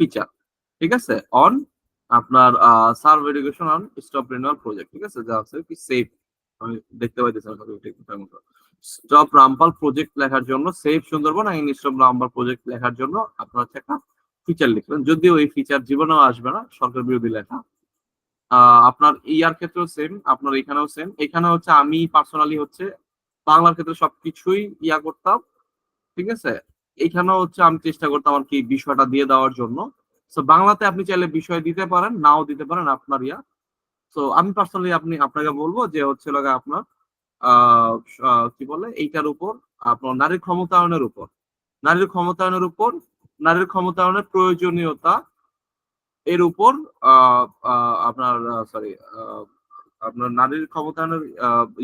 feature. ঠিক আছে, অন আপনার serve education on stop renewal project. ঠিক আছে, যা আছে কি সেভ, আমি দেখতে পাইতেছি স্টপ রামপাল প্রজেক্ট লেখার জন্য, সেভ সুন্দরবন আইন স্টপ রামপাল প্রজেক্ট লেখার জন্য আপনার হচ্ছে একটা ফিচার লিখবেন। যদিও এই ফিচার জীবনেও আসবে না, সরকার বিরোধী লেখা। আপনার ইয়ার ক্ষেত্রেও সেম, আপনার এখানেও সেম। এখানে হচ্ছে আমি পার্সোনালি হচ্ছে বাংলার ক্ষেত্রে সবকিছুই ইয়া করতাম। ঠিক আছে, এখানেও হচ্ছে আমি চেষ্টা করতাম আর কি বিষয়টা দিয়ে দেওয়ার জন্য। তো বাংলাতে আপনি চাইলে বিষয় দিতে পারেন, নাও দিতে পারেন, আপনার ইয়া। তো আমি পার্সোনালি আপনাকে বলবো যে হচ্ছে লাগা আপনার আহ কি বলে এইটার উপর, আপনার নারীর ক্ষমতায়নের উপর, নারীর ক্ষমতায়নের উপর, নারীর ক্ষমতায়নের প্রয়োজনীয়তা এর উপর আপনার সরি আপনার নারীর ক্ষমতায়নের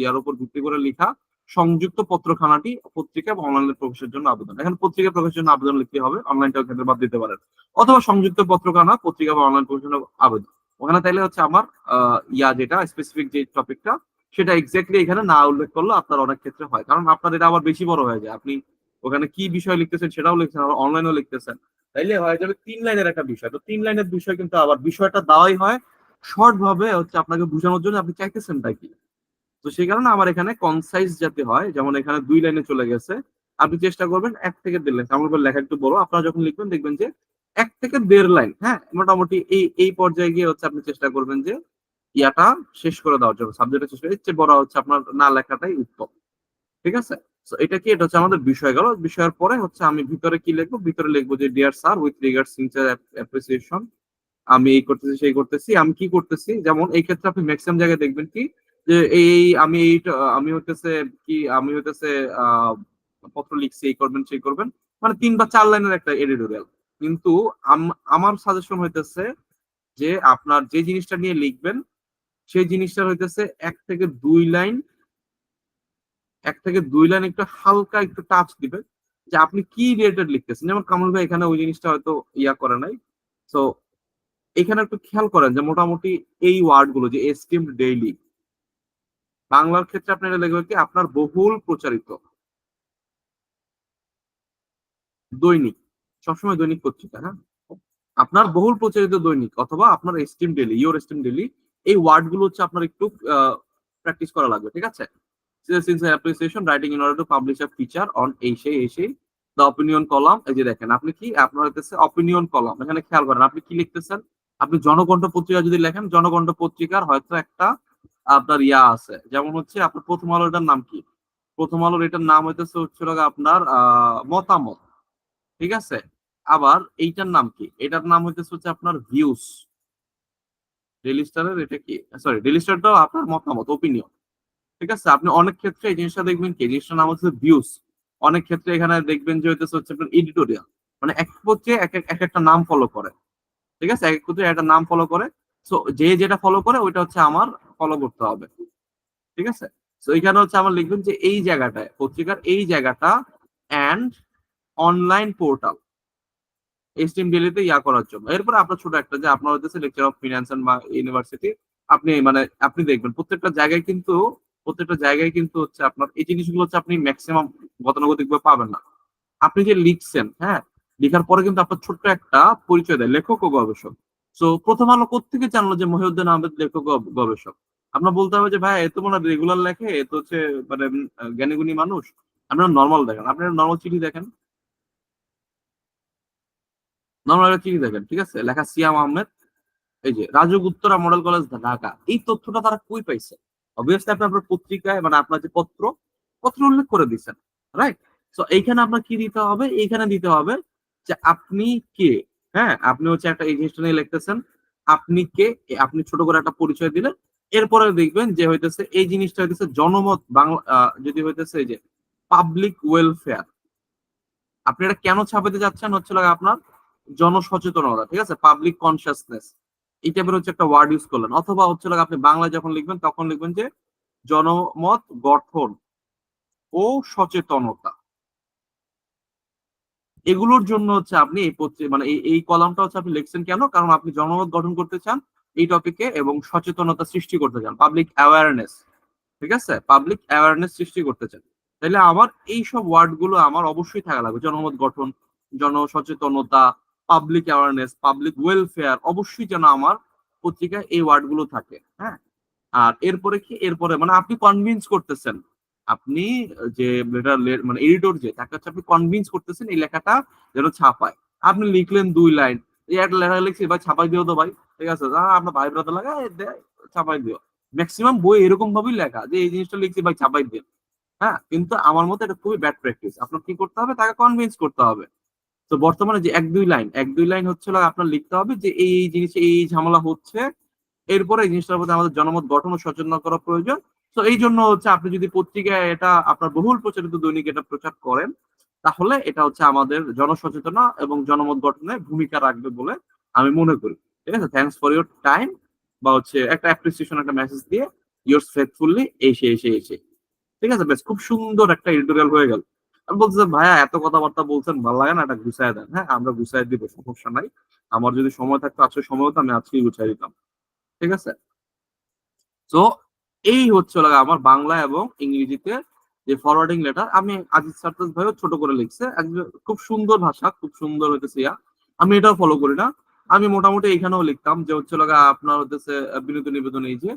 ইয়ার উপর ভিত্তি করে লেখা সংযুক্ত পত্রখানাটি পত্রিকা বা অনলাইনে প্রকাশের জন্য আবেদন। এখানে পত্রিকা প্রকাশের জন্য আবেদন লিখতে হবে, অনলাইনটাও ক্ষেত্রে বাদ দিতে পারেন, অথবা সংযুক্ত পত্রখানা পত্রিকা বা অনলাইন প্রকাশের জন্য আবেদন। ওখানে তাইলে হচ্ছে আমার ইয়া যেটা স্পেসিফিক যে টপিকটা সেটা এক্স্যাক্টলি এখানে না উল্লেখ করলে আপনার অনেক ক্ষেত্রে হয়, কারণ আপনার এটা আবার বেশি বড় হয়ে যায়। আপনি ওখানে কি বিষয় লিখতেছেন সেটাও লিখছেন, আবার অনলাইনেও লিখতেছেন, তাইলে হয়ে যাবে 3 লাইনের একটা বিষয়। তো 3 লাইনের বিষয় কিন্তু আবার বিষয়টা দেওয়াই হয় শর্ট ভাবে হচ্ছে আপনাকে বোঝানোর জন্য, আপনি চাইতেছেনটা কি। তো সেই কারণে আমার এখানে কনসাইজ যাতে হয়, যেমন এখানে 2 লাইনে চলে গেছে, আপনি চেষ্টা করবেন 1 থেকে 1.5 লাইন। আমার লেখা একটু বড়, আপনারা যখন লিখবেন দেখবেন যে 1 থেকে 1.5 লাইন। হ্যাঁ, মোটামুটি এই এই পর্যায়ে গিয়ে হচ্ছে আপনি চেষ্টা করবেন যে ইয়াটা শেষ করে দেওয়ার জন্য, সাবজেক্টটা শেষ করে, এর চেয়ে বড় হচ্ছে আপনার না লেখাটাই উত্তম। ঠিক আছে, তো এটা কি, এটা হচ্ছে আমাদের বিষয় গেল। বিষয়ের পরে হচ্ছে আমি ভিতরে কি লিখবো, ভিতরে লিখবো যে dear sir with regard sincere appreciation, আমি এই করতেছি সেই করতেছি, আমি কি করতেছি। যেমন এই ক্ষেত্রে আপনি ম্যাক্সিমাম জায়গায় দেখবেন কি যে এই আমি হইতেছে কি, আমি হইতেছে পত্র লিখছি, এই করবেন সেই করবেন, মানে 3 বা 4 লাইনের একটা এডিটোরিয়াল। কিন্তু আমার সাজেশন হইতেছে যে আপনার যে জিনিসটা নিয়ে লিখবেন সেই জিনিসটা হইতেছে 1 থেকে 2 লাইন, 1 থেকে 2 লাইন একটু হালকা একটু টাচ দিবেন যে আপনি কি রিলেটেড লিখতেছেন। যেমন কামরুল ভাই এখানে ওই জিনিসটা হয়তো ইয়া করে নাই। তো এখানে একটু খেয়াল করেন যে মোটামুটি এই ওয়ার্ড গুলো যে এস্টিমড ডেইলি, বাংলার ক্ষেত্রে আপনি এটা লিখবেন কি আপনার বহুল প্রচারিত দৈনিক, সবসময় দৈনিক পত্রিকা। হ্যাঁ, আপনার বহুল প্রচারিত দৈনিক অথবা আপনার esteem daily, your esteem daily, এই ওয়ার্ড গুলো হচ্ছে আপনার একটু প্র্যাকটিস করা লাগবে। ঠিক আছে, sincere appreciation writing in order to publish a feature on এই সেই দ্য অপিনিয়ন কলাম। এই যে দেখেন আপনি কি, আপনার হইতেছে অপিনিয়ন কলাম। এখানে খেয়াল করেন আপনি কি লিখতেছেন। আপনি জনকণ্ঠ পত্রিকা যদি লেখেন, জনকণ্ঠ পত্রিকার হয়তো একটা আপনার ইয়া আছে, যেমন হচ্ছে আপনার প্রথম আলোর এটার নাম কি, প্রথম আলোর এটার নাম হইতেছে হচ্ছিল আপনার মতামত। ঠিক আছে, আবার এইটার নাম কি, এটার নাম হইতেছে হচ্ছে আপনার ভিউস। ডেইলি স্টারের এটা কি, সরি ডেইলি স্টারটাও আপনার মতামত, ওপিনিয়ন। ঠিক আছে, আপনি অনেক ক্ষেত্রে এই জিনিসটা দেখবেন কি, জিনিসটার নাম হচ্ছে ভিউস। অনেক ক্ষেত্রে এখানে দেখবেন যে হইতেছে হচ্ছে আপনার এডিটোরিয়াল, মানে এক পত্রিকা এক একটা নাম ফলো করে। ঠিক আছে, এক এক পত্রিকা একটা নাম ফলো করে। সো যে যেটা ফলো করে ওইটা হচ্ছে আমার ফলো করতে হবে। ঠিক আছে, তো এখানে হচ্ছে আমার লিখবেন যে এই জায়গাটায় পত্রিকার এই জায়গাটা অ্যান্ড অনলাইন পোর্টাল এস্টিম ডেলিতে ইয়া করার জন্য। এরপরে আপনার ছোট একটা যে আপনার হচ্ছে lecture of finance and university, আপনি মানে আপনি দেখবেন প্রত্যেকটা জায়গায় কিন্তু হচ্ছে আপনার এই জিনিসগুলো হচ্ছে আপনি ম্যাক্সিমাম গতানুগতিক ভাবে পাবেন না। আপনি যে লিখছেন, হ্যাঁ, লেখার পরে কিন্তু আপনার ছোট্ট একটা পরিচয় দেয়, লেখক ও গবেষক। সো প্রথম আলো কোত্থেকে জানলো যে মহিউদ্দিন আহমেদ লেখক ও গবেষক? আপনার বলতে হবে যে ভাই এ তো মনে হয় রেগুলার লেখে, এ তো হচ্ছে মানে জ্ঞানীগুণী মানুষ। আপনারা নর্মাল দেখেন, আপনারা নর্মাল চিঠি দেখেন, নর্মাল চিঠি দেখেন, ঠিক আছে, লেখা সিয়াম আহমেদ, এই যে রাজুক উত্তরা মডেল কলেজ ঢাকা। এই তথ্যটা তারা কই পাইছে? অবভিয়াসলি আপনি আপনার পত্রিকায় মানে আপনার যে পত্র উল্লেখ করে দিচ্ছেন, রাইট? সো এইখানে আপনার কি দিতে হবে? এইখানে দিতে হবে যে আপনি কে। হ্যাঁ, আপনি হচ্ছে একটা এই জিনিসটা নিয়ে লিখতেছেন, আপনি কে, আপনি ছোট করে একটা পরিচয় দিলেন। এরপরে দেখবেন যে হইতেছে এই জিনিসটা হইতেছে জনমত বাংলা, যদি হইতেছে এই যে পাবলিক ওয়েলফেয়ার, আপনি এটা কেন ছাপাতে যাচ্ছেন হচ্ছে লাগে আপনার জনসচেতনতা, ঠিক আছে, পাবলিক কনসিয়াসনেস, এই টাইপের হচ্ছে একটা ওয়ার্ড ইউজ করলেন। অথবা হচ্ছে লাগে আপনি বাংলায় যখন লিখবেন তখন লিখবেন যে জনমত গঠন ও সচেতনতা। এগুলোর জন্য হচ্ছে আপনি এই মানে এই কলামটা হচ্ছে আপনি লিখছেন কেন? কারণ আপনি জনমত গঠন করতে চান এই টপিকে এবং সচেতনতা সৃষ্টি করতে চান, পাবলিক অ্যাওয়ারনেস, ঠিক আছে, পাবলিক অ্যাওয়ারনেস সৃষ্টি করতে চান। তাহলে আমার এই সব ওয়ার্ড গুলো আমার অবশ্যই থাকা লাগবে, জনমত গঠন, জনসচেতনতা, পাবলিক অ্যাওয়ারনেস, পাবলিক ওয়েলফেয়ার, অবশ্যই যেন আমার পত্রিকায় এই ওয়ার্ড গুলো থাকে। হ্যাঁ, আর এরপরে কি, এরপরে মানে আপনি কনভিন্স করতেছেন, আপনি যে মানে এডিটর যে তাকে হচ্ছে আপনি কনভিন্স করতেছেন এই লেখাটা যেন ছাপায়। আপনি লিখলেন 2 লাইন, এই একটা লেখা লিখছি ভাই ছাপাই দিও তো ভাই, ঠিক আছে, আপনার ভাই ব্রাদার লাগা ছাপাই দিও। ম্যাক্সিমাম বই এরকম ভাবেই লেখা যে এই জিনিসটা লিখছি ভাই ছাপাই দিন। হ্যাঁ, কিন্তু আমার মতে এটা খুবই ব্যাড প্র্যাকটিস। আপনার কি করতে হবে? তাকে কনভিন্স করতে হবে। তো বর্তমানে যে 1-2 লাইন হচ্ছে হলো আপনার লিখতে হবে যে এই জিনিস এই ঝামেলা হচ্ছে, এরপরে এই জিনিসটার প্রতি আমাদের জনমত গঠন ও সচেতন করা প্রয়োজন। তো এই জন্য হচ্ছে আপনি যদি পত্রিকায় এটা আপনার বহুল প্রচারিত দৈনিক এটা প্রচার করেন, তাহলে এটা হচ্ছে আমাদের জনসচেতনা এবং জনমত গঠনে ভূমিকা রাখবে বলে আমি মনে করি। ঠিক আছে, থ্যাংকস ফর ইউর টাইম, বা হচ্ছে একটা অ্যাপ্রিসিয়েশন একটা মেসেজ দিয়ে ইয়োর্স ফেথফুলি এই সে। ঠিক আছে, বেশ খুব সুন্দর একটা এডিটোরিয়াল হয়ে গেল। আমি বলতেছি ভাইয়া এত কথাবার্তা বলছেন, ভালো লাগে না, এটা গুছায় দেন। হ্যাঁ, আমরা গুছাই দিব, সমস্যা নাই। আমার যদি সময় থাকতো, আজকে সময় হতো, আমি আজকেই গুছাই দিতাম। ঠিক আছে, তো এই হচ্ছে হলো আমার বাংলা এবং ইংরেজিতে যে ফরওয়ার্ডিং লেটার। আমি আজিজ সার্তাস ভাইও ছোট করে লিখছে, খুব সুন্দর ভাষা, খুব সুন্দর হইতেছে ইয়া। আমি এটাও ফলো করি না। আমি মোটামুটি এখানেও লিখতাম যে হচ্ছে লগা আপনার হইতেছে বিনোদ নিবেদন, এই যে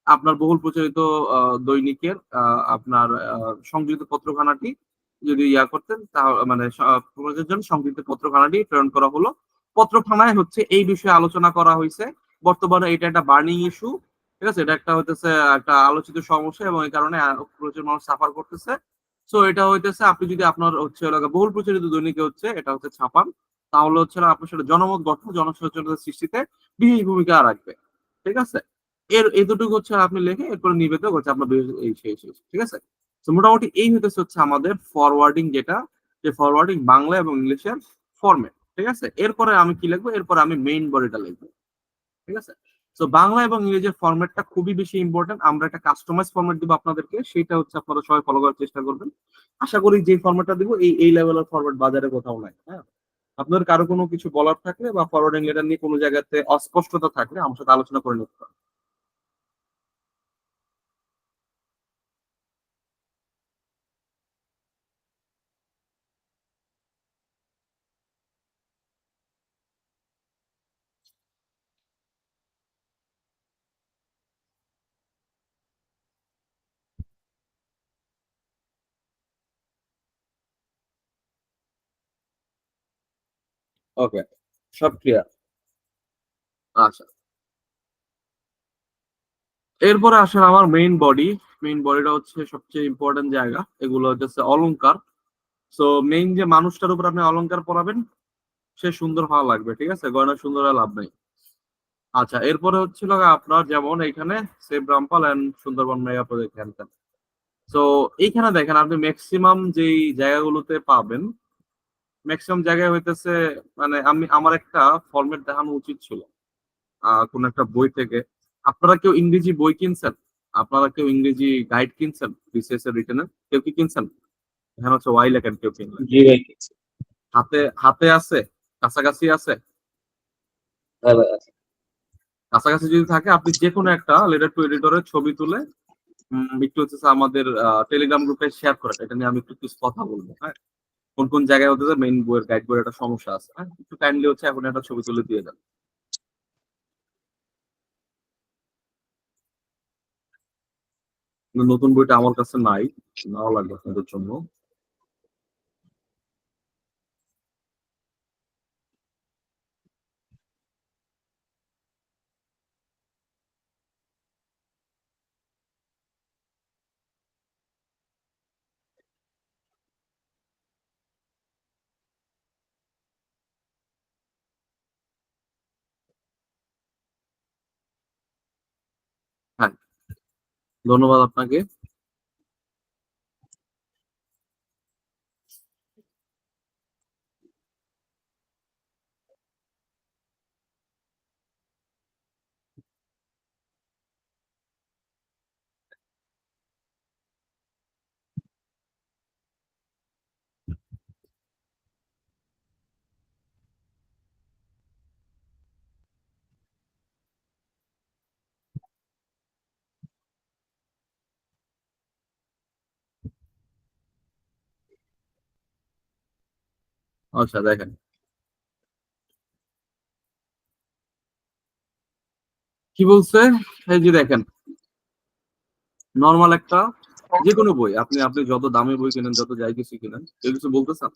আপনার বহুল প্রচারিত দৈনিকের আপনার সংযুক্ত পত্রখানাটি যদি ইয়া করতেন, তা মানে প্রকাশের জন্য সংযুক্ত পত্রখানাটি প্রেরণ করা হলো। পত্রখানায় হচ্ছে এই বিষয়ে আলোচনা করা হয়েছে। বর্তমানে এটা একটা বার্নিং ইস্যু, ঠিক আছে, এটা একটা হইতেছে একটা আলোচিত সমস্যা এবং এই কারণে প্রচুর মানুষ সাফার করতেছে। সো এটা হইতেছে আপনি যদি আপনার হচ্ছে বহুল প্রচলিত দৈনিকে হচ্ছে এটা হচ্ছে ছাপান, তাহলে হচ্ছে আপনার সেটা জনমত গঠন জনসচেতনতা সৃষ্টিতে বিশেষ ভূমিকা রাখবে। ঠিক আছে, এই দুটোকে হচ্ছে আপনি লিখে এরপরে নিবেদন হচ্ছে আপনার এই শেষ, ঠিক আছে। তো মোটামুটি এই হইতেছে হচ্ছে আমাদের ফরওয়ার্ডিং, যেটা যে ফরওয়ার্ডিং বাংলা এবং ইংলিশের ফরম্যাট। ঠিক আছে, এরপরে আমি কি লিখবো? এরপরে আমি মেইন বডিটা লিখবো। ঠিক আছে, তো বাংলা এবং ইংরেজির ফরম্যাটটা খুবই বেশি ইম্পর্টেন্ট। আমরা একটা কাস্টমাইজ ফরম্যাট দিব আপনাদেরকে, সেটা হচ্ছে আপনারা সবাই ফলো করার চেষ্টা করবেন। আশা করি যে ফরম্যাটটা দিব এই লেভেলের ফরম্যাট বাজারে কোথাও নাই। হ্যাঁ, আপনাদের কারো কোনো কিছু বলার থাকলে বা ফরওয়ার্ডিং লেটার নিয়ে কোনো জায়গাতে অস্পষ্টতা থাকলে আমার সাথে আলোচনা করে নিতে পারেন। ওকে, সব ক্লিয়ার। আচ্ছা, এরপরে আসেন আমার মেইন বডি। মেইন বডিটা হচ্ছে সবচেয়ে ইম্পর্টেন্ট জায়গা। এগুলো হচ্ছে অলংকার। সো মেইন যে মানুষটার উপর আপনি অলংকার পরাবেন সে সুন্দর হওয়া লাগবে, ঠিক আছে, গয়না সুন্দর হওয়া লাভ নেই। আচ্ছা, এরপরে হচ্ছিল আপনার যেমন এইখানে save Rampal and Sundarban mega project হ্যান ত্যান। তো এইখানে দেখেন আপনি ম্যাক্সিমাম যেই জায়গাগুলোতে পাবেন, ম্যাক্সিমাম জায়গায় হইতেছে মানে আমি আমার একটা ফরম্যাট দেখানো উচিত ছিল কোন একটা বই থেকে। আপনারা কেউ ইংরেজি বই কিনছেন? আপনারা কেউ ইংরেজি গাইড কিনছেন বিসিএস এর রিটেনের? কেউ কি কিনছেন? এখানে হচ্ছে ওয়াই লেখেন কেউ কিনলেন? জি ভাই। হাতে হাতে আছে? কাছাকাছি আছে? কাছাকাছি যদি থাকে আপনি যে কোনো একটা লেটার টু এডিটরের ছবি তুলে একটু হচ্ছে আমাদের টেলিগ্রাম গ্রুপে শেয়ার করেন। এটা নিয়ে আমি একটু কিছু কথা বলবো। হ্যাঁ, কোন কোন জায়গায় হতে মেইন বইয়ের গাইড বইয়ের একটা সমস্যা আছে। হ্যাঁ, একটু কাইন্ডলি হচ্ছে এখন একটা ছবি তুলে দিয়ে দেন। কিন্তু নতুন বইটা আমার কাছে নাই, নাও লাগবে আপনাদের জন্য। হ্যাঁ, ধন্যবাদ আপনাকে। আচ্ছা দেখেন, কি বলছে, এই যে দেখেন নর্মাল একটা যে কোনো বই, আপনি আপনি যত দামি বই কিনেন, যত যাই কিছু কিনেন, কেউ কিছু বলতেছেন?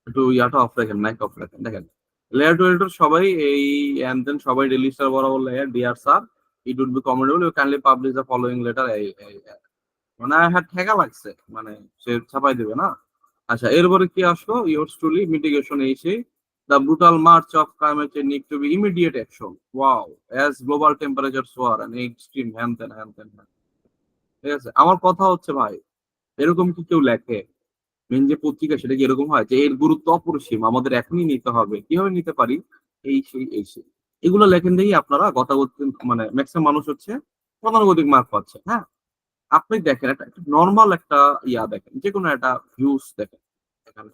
একটু ইয়াটা অফ রাখেন, মাইক অফ রাখেন। দেখেন, লেয়ার টু এডিটর সবাই এই এন্ড দেন সবাই রেলিস্টার বরাবর লেয়ার dear sir, it would be commendable you kindly publish the following letter. মানে হ্যাঁ, ঠেকা লাগছে, মানে সে ছাপাই দেবে না। আচ্ছা, এরপরে কি আসলো? ইয়োর্স ট্রুলি মিটিগেশন এসে the brutal march of climate change need to be immediate action, wow, as global temperature soar and extreme হ্যান তেন হ্যান তেন হ্যান। ঠিক আছে, আমার কথা হচ্ছে ভাই, এরকম কি কেউ লেখে? মেন যে পত্রিকা সেটা কি এরকম হয় যে এর গুরুত্ব অপরিসীম, আমাদের এখনই নিতে হবে, কিভাবে নিতে পারি, এই সেই এই সেই, এগুলো লেখেন দেখি আপনারা গতাগতিক, মানে ম্যাক্সিমাম মানুষ হচ্ছে গতানুগতিক মার্ক পাচ্ছে। হ্যাঁ, আপনি দেখেন একটা নর্মাল একটা ইয়া দেখেন, যে কোনো একটা ভিউজ দেখেন এখানে,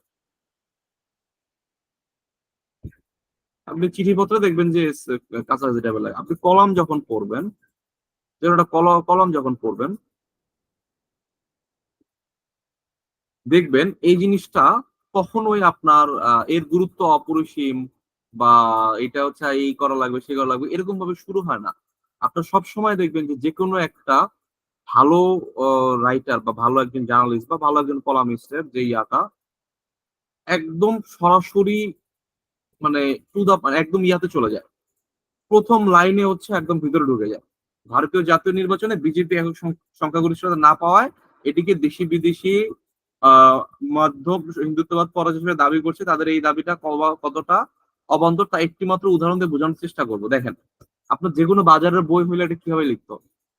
আপনি চিঠিপত্র দেখবেন যে কাছাকাছি টাইপের লাগে। আপনি কলাম যখন পড়বেন, যে একটা কলাম যখন পড়বেন, দেখবেন এই জিনিসটা কখনোই আপনার এর গুরুত্ব অপরিসীম বা এটা হচ্ছে এই করা লাগবে সে করা লাগবে এরকম ভাবে শুরু হয় না। আপনার সব সময় দেখবেন যে যেকোনো একটা ভালো রাইটার বা ভালো একজন জার্নালিস্ট বা ভালো একজন কলামিস্টের যে ইয়াটা একদম সরাসরি, মানে টু দা, মানে একদম ইয়াতে চলে যায়, প্রথম লাইনে হচ্ছে একদম ভিতরে ঢুকে যায়। ভারতীয় জাতীয় নির্বাচনে বিজেপি একক সংখ্যাগরিষ্ঠতা না পাওয়ায় এটিকে দেশি বিদেশি আহ মাধ্যম হিন্দুত্ববাদ পরাজয় হিসেবে দাবি করছে, তাদের এই দাবিটা কতটা অবান্তর তা একটি মাত্র উদাহরণ দিয়ে বোঝানোর চেষ্টা করবো। দেখেন, আপনার যে কোনো বাজারের বই হইলে এটা কিভাবে লিখতো?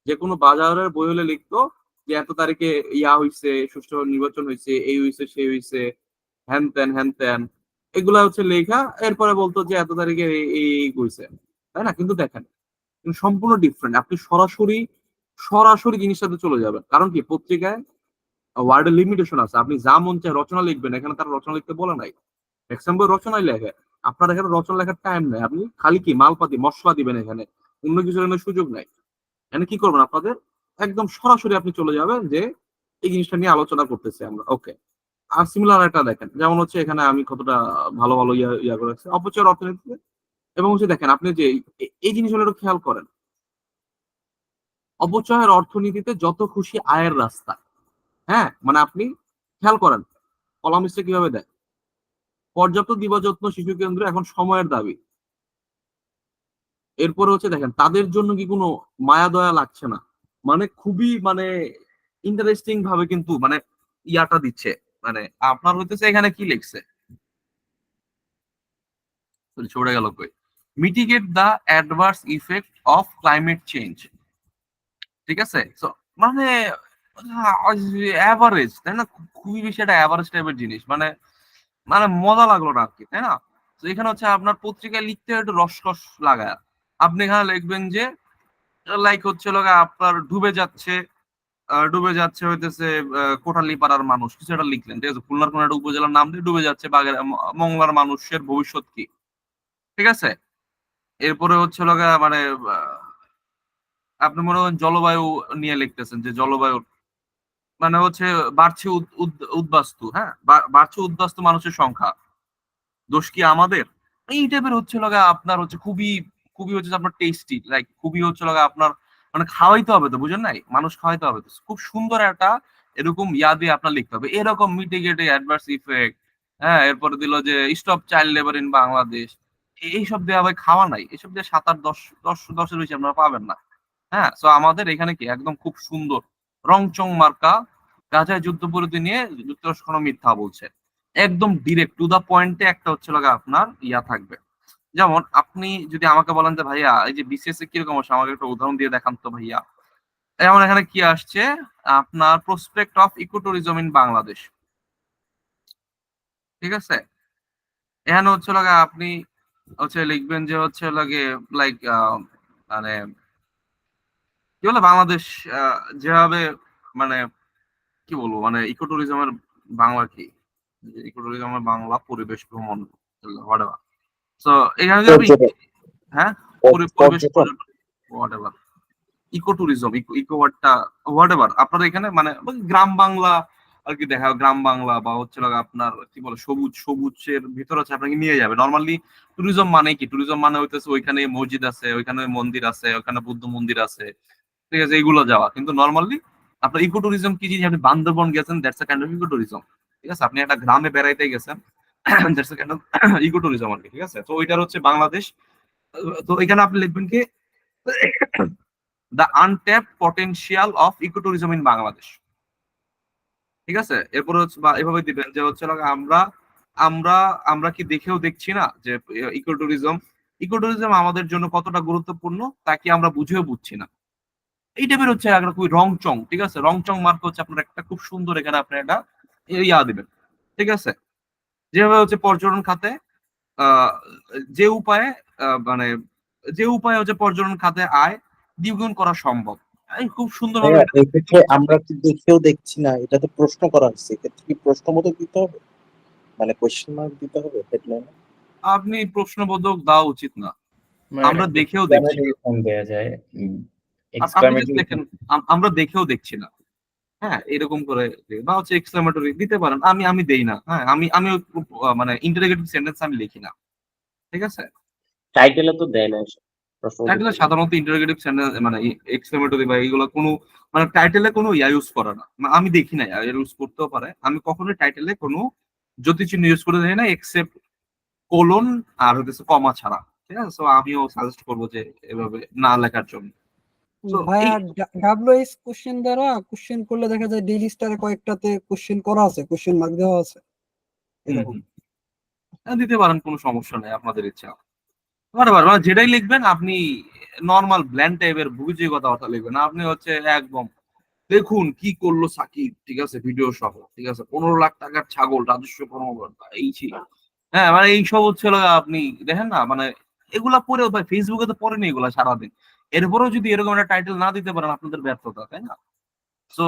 যে কোনো বাজারের বই হলে লিখতো যে এত তারিখে ইয়া হইছে, সুষ্ঠু নির্বাচন হয়েছে, এই হইছে সেই হইছে, হ্যান ত্যান হ্যান ত্যান, এগুলা হচ্ছে লেখা। এরপরে বলতো যে এত তারিখে এই হইছে, তাই না? কিন্তু দেখেন, কিন্তু সম্পূর্ণ ডিফারেন্ট। আপনি সরাসরি সরাসরি জিনিসটাতে চলে যাবেন, কারণ কি পত্রিকায় ওয়ার্ডের লিমিটেশন আছে। আপনি যা মন চায় রচনা লিখবেন, এখানে তারা রচনা লিখতে বলে নাই। ম্যাক্সিমাম বই রচনাই লেখে, আপনার এখানে রচনা লেখার টাইম নেই। আপনি খালি কি মালপাতি মশলা দিবেন, এখানে অন্য কিছু এখানে সুযোগ নাই। এখানে কি করবেন আপনাদের, একদম সরাসরি আপনি চলে যাবেন যে এই জিনিসটা নিয়ে আলোচনা করতেছি আমরা, ওকে। আর সিমিলার একটা দেখেন, যেমন হচ্ছে এখানে আমি কতটা ভালো ভালো ইয়া করেছি অপচয়ের অর্থনীতিতে, এবং হচ্ছে দেখেন আপনি যে এই জিনিসগুলো একটু খেয়াল করেন, অপচয়ের অর্থনীতিতে যত খুশি আয়ের রাস্তা। হ্যাঁ, মানে আপনি খেয়াল করেন কলামিস্টে কিভাবে দেয়, পর্যাপ্ত দিবাযত্ন শিশু কেন্দ্র এখন সময়ের দাবি। এরপরে হচ্ছে দেখেন তাদের জন্য কি কোনো মায়া দয়া লাগছে না, মানে খুবই মানে ইন্টারেস্টিং ভাবে কিন্তু মানে ইয়াটা দিচ্ছে। মানে আপনার হইতেছে এখানে কি লিখছে, ছড়ে গেল কই, mitigate the adverse effect of climate change. ঠিক আছে, তো মানে অ্যাভারেজ, তাই না? খুবই বেশি একটা অ্যাভারেজ টাইপের জিনিস, মানে মানে মজা লাগলো না আর কি, তাই না? তো এখানে হচ্ছে আপনার পত্রিকায় লিখতে একটু রসকস লাগায় আপনি এখানে লিখবেন যে লাইক হচ্ছে লোক আপনার ডুবে যাচ্ছে, ডুবে যাচ্ছে হইতেছে কোটালীপাড়ার মানুষ, কিছু একটা লিখলেন, ঠিক আছে, খুলনার কোন একটা উপজেলার নাম দিয়ে ডুবে যাচ্ছে বাগের মংলার মানুষের ভবিষ্যৎ কি। ঠিক আছে, এরপরে হচ্ছে লোক মানে আপনি মনে করেন জলবায়ু নিয়ে লিখতেছেন যে জলবায়ু মানে হচ্ছে বাড়ছে উদ্বাস্তু, হ্যাঁ, বাড়ছে উদ্বাস্তু মানুষের সংখ্যা, দোষ কি আমাদের? এই টাইপের হচ্ছে লগা আপনার হচ্ছে খুবই খুবই হচ্ছে যে আপনার টেস্টি, লাইক খুবই হচ্ছে লগা আপনার মানে খাওয়াইতে হবে তো, বুঝেন নাই, মানুষ খাওয়াইতে হবে তো, খুব সুন্দর একটা এরকম ইয়া দিয়ে আপনার লিখতে হবে এরকম মিটিগেটে অ্যাডভার্স ইফেক্ট, হ্যাঁ, এরপরে দিল যে stop child labour in Bangladesh. এইসব দেওয়া ভাই খাওয়া নাই, এসব দিয়ে 7 8 10 বেশি আপনারা পাবেন না। হ্যাঁ, সো আমাদের এখানে কি একদম খুব সুন্দর রংচং মার্কা গাজায় যুদ্ধবিরতি নিয়ে যুক্তরাষ্ট্র কোনো মিথ্যা বলছে, একদম ডিরেক্ট টু দা পয়েন্টে একটা হচ্ছে লাগা আপনার ইয়া থাকবে। যেমন আপনি যদি আমাকে বলেন যে ভাইয়া এই যে বিসিএস এ কিরকম আসে, আমাকে একটা উদাহরণ দিয়ে দেখান তো ভাইয়া। যেমন এখানে কি আসছে, আপনার prospect of eco tourism in Bangladesh, ঠিক আছে? এখানে হচ্ছে লাগে আপনি হচ্ছে লিখবেন যে হচ্ছে লাগে লাইক মানে কি বলে বাংলাদেশ যেভাবে মানে কি বলবো মানে ইকো ট্যুরিজমের বাংলা কি, ইকো ট্যুরিজমের বাংলা পরিবেশ ভ্রমণ, whatever। তো এখানে যদি আপনি পর্যটন, হ্যাঁ পরিবেশ পর্যটন। পর্যটন হোয়াটএভার, ইকো ট্যুরিজম, ইকো ওয়ার্ডটা হোয়াটএভার আপনার এখানে মানে গ্রাম বাংলা আর কি দেখা, গ্রাম বাংলা বা হচ্ছে লাগা আপনার কি বলে সবুজ, সবুজের ভিতর হচ্ছে আপনাকে নিয়ে যাবে। নর্মালি ট্যুরিজম মানে কি, ট্যুরিজম মানে হইতেছে ওইখানে মসজিদ আছে, ওইখানে মন্দির আছে, ওইখানে বুদ্ধ মন্দির আছে, ঠিক আছে, এইগুলো যাওয়া। কিন্তু নর্মালি আপনার ইকো ট্যুরিজম কি জিনিস, আপনি বান্দরবন গেছেন, that's a kind of eco tourism, ঠিক আছে? আপনি একটা গ্রামে বেড়াইতে গেছেন, that's a kind of eco tourism আর কি, ঠিক আছে? তো ওইটার হচ্ছে বাংলাদেশ। তো এখানে আপনি লিখবেন কি the untapped potential of eco tourism in Bangladesh, ঠিক আছে? এরপরে হচ্ছে বা এভাবে দিবেন যে হচ্ছে লাগা আমরা আমরা আমরা কি দেখেও দেখছি না যে ইকো ট্যুরিজম, ইকো ট্যুরিজম আমাদের জন্য কতটা গুরুত্বপূর্ণ তা কি আমরা বুঝেও বুঝছি না। এই টাইপের হচ্ছে একটা খুবই রংচং, ঠিক আছে? রংচং মার্ক হচ্ছে আপনার একটা খুব সুন্দর এখানে আপনি একটা ইয়া দিবেন, ঠিক আছে? যেভাবে হচ্ছে পর্যটন খাতে আহ, যে উপায়ে মানে যে উপায়ে হচ্ছে পর্যটন খাতে আয় দ্বিগুণ করা সম্ভব, এই খুব সুন্দরভাবে ভাইয়া এটা লিখে এক্ষেত্রে হচ্ছে আপনি আমরা কি দেখেও দেখছি না, এটা তো প্রশ্ন করা হচ্ছে, এক্ষেত্রে কি প্রশ্ন মতো দিতে হবে, মানে কোয়েশ্চেন মার্ক দিতে হবে হেডলাইনে? আপনি প্রশ্নবোধক দেওয়া উচিত না, মানে আমরা দেখেও দেখছি না। এক্সক্লামেটরি দেয়া যায়, আপনি যদি এক্সক্লামেটরি। দেখেন আমরা দেখেও দেখছি না, হ্যাঁ, এরকম করে বা হচ্ছে এক্সক্লেমেটরি দিতে পারেন, আমি আমি দেই না, হ্যাঁ, আমি মানে ইন্টারোগেটিভ সেন্টেন্স আমি লিখি না, ঠিক আছে? টাইটেলে তো দেয় না এসব, টাইটেলে প্রশ্নবোধক। সাধারণত ইন্টারোগেটিভ সেন্টেন্স মানে এক্সক্লেমেটরি বা এইগুলো কোনো মানে টাইটেলে কোনো ইয়া ইউজ করে না, আমি দেখি না, ইউজ করতেও পারে, আমি কখনোই টাইটেলে কোনো জ্যোতি চিহ্ন ইউজ করে দেই না এক্সেপ্ট কোলন আর হচ্ছে কমা ছাড়া, ঠিক আছে? তো আমিও সাজেস্ট করবো যে এভাবে না লেখার জন্য। তো এই ভাইয়া ডাব্লিউএস কোশ্চেন দ্বারা কোশ্চেন করলে দেখা যায় ডেইলি স্টারে কয়েকটাতে কোশ্চেন করা আছে, কোশ্চেন মার্ক দেওয়া আছে হুম এরকম। হুম, দিতে পারেন, কোনো সমস্যা নেই, আপনাদের ইচ্ছা। বারবার মানে যেটাই লিখবেন আপনি নর্মাল ব্ল্যান্ড টাইপের বুঝিয়ে কথাবার্তা লিখবেন না, আপনি হচ্ছে একদম দেখুন কি করলো সাকিব, ঠিক আছে, ভিডিও সহ, ঠিক আছে, 15 লাখ টাকার ছাগল রাজস্ব কর্মকর্তা এই ছিল, হ্যাঁ, মানে এইসব হচ্ছে হলো আপনি দেখেন না মানে এগুলা পড়েও ভাই ফেসবুকে তো পড়েনি এগুলা সারাদিন, এরপরেও যদি এরকম একটা টাইটেল না দিতে পারেন আপনাদের ব্যর্থতা, তাই না? তো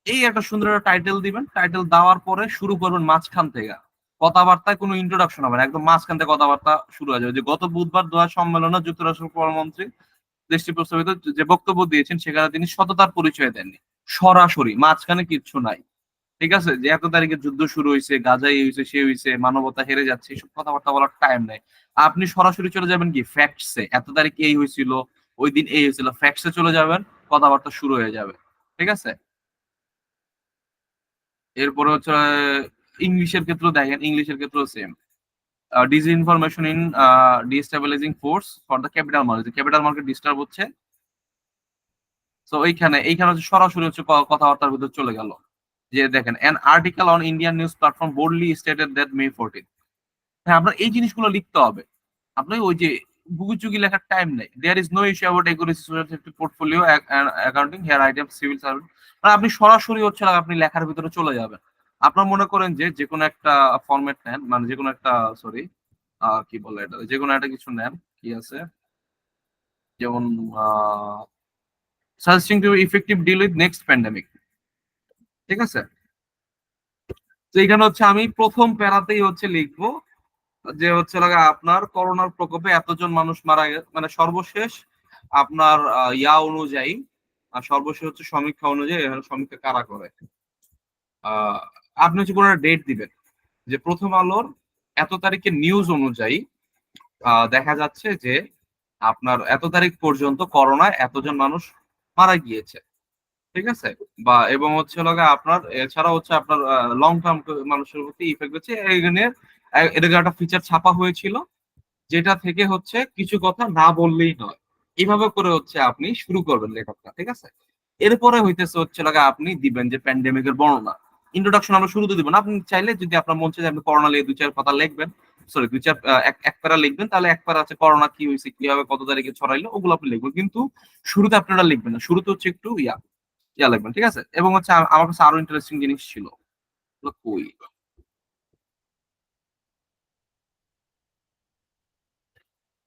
এই একটা সুন্দর একটা টাইটেল দিবেন, টাইটেল দেওয়ার পরে শুরু করবেন মাঝখান থেকে, কথাবার্তায় কোনো ইন্ট্রোডাকশন হবে না, একদম মাঝখান থেকে কথাবার্তা শুরু হয়ে যাবে যে গত বুধবার দোহা সম্মেলনে যুক্তরাষ্ট্রের পররাষ্ট্রমন্ত্রী দেশটি প্রস্তাবিত যে বক্তব্য দিয়েছেন সেখানে তিনি সততার পরিচয় দেননি, সরাসরি মাঝখানে কিচ্ছু নাই, ঠিক আছে? যে এত তারিখে যুদ্ধ শুরু হয়েছে, গাজায় এই হয়েছে সে হয়েছে, মানবতা হেরে যাচ্ছে, এইসব কথাবার্তা বলার টাইম নেই। আপনি সরাসরি চলে যাবেন কি ফ্যাক্টসে, এত তারিখ এই হয়েছিল, ওই দিন এই হয়েছিল, ফ্যাক্টসে চলে যাবেন, কথাবার্তা শুরু হয়ে যাবে, ঠিক আছে? এরপরে হচ্ছে ইংলিশের ক্ষেত্রে দেখেন, ইংলিশের ক্ষেত্রেও same, disinformation in destabilizing force for the capital market, capital market disturb হচ্ছে। তো এইখানে হচ্ছে সরাসরি হচ্ছে কথাবার্তার ভিতর চলে গেল যে দেখেন an article on Indian news platform boldly stated that May 14, হ্যাঁ, আপনার এই জিনিসগুলো লিখতে হবে, আপনার ওই যে গুগুচুগি লেখার টাইম নেই, there is no issue about accuracy social safety portfolio accounting here item civil service, মানে আপনি সরাসরি হচ্ছে আপনি লেখার ভিতরে চলে যাবেন। আপনার মনে করেন যে যে কোনো একটা ফরম্যাট নেন, মানে যে কোনো একটা সরি কি বলে এটা, যে কোনো একটা কিছু নেন, কি আছে, যেমন suggesting to effective deal with next pandemic, ঠিক আছে? তো এখানে হচ্ছে আমি প্রথম প্যারাতেই হচ্ছে লিখবো যে হচ্ছে লাগা আপনার করোনার প্রকোপে এতজন মানুষ মারা গেছে, মানে সর্বশেষ আপনার ইয়া অনুযায়ী, আর সর্বশেষ হচ্ছে সমীক্ষা অনুযায়ী, এখানে সমীক্ষা কারা করে, আহ, আপনি হচ্ছে কোনো ডেট দিবেন যে প্রথম আলোর এত তারিখের নিউজ অনুযায়ী দেখা যাচ্ছে যে আপনার এত তারিখ পর্যন্ত করোনায় এতজন মানুষ মারা গিয়েছে, ঠিক আছে? বা এবং হচ্ছে লগে আপনার এছাড়া হচ্ছে আপনার লং টার্ম মানুষের প্রতি ইফেক্ট হচ্ছে এটাকে একটা ফিচার ছাপা হয়েছিল, যেটা থেকে হচ্ছে কিছু কথা না বললেই নয়। এইভাবে করে হচ্ছে আপনি শুরু করবেন লেখাটা, ঠিক আছে? এরপরে হইতেছে হচ্ছে লাগে আপনি দিবেন যে প্যান্ডেমিকের বর্ণনা। ইন্ট্রোডাকশন আমরা শুরুতে দিবেন, আপনি চাইলে যদি আপনার মন চায় আপনি করোনা নিয়ে দুই চার কথা লিখবেন, সরি দুই চার এক প্যারা লিখবেন, তাহলে এক প্যারা আছে করোনা কি হয়েছে, কিভাবে কত তারিখে ছড়াইলো, ওগুলো আপনি লিখবেন। কিন্তু শুরুতে আপনারা লিখবেন না, শুরুতে হচ্ছে একটু ইয়া লিখবেন, ঠিক আছে? এবং হচ্ছে আমার কাছে আরো ইন্টারেস্টিং জিনিস ছিল, ওগুলো কই,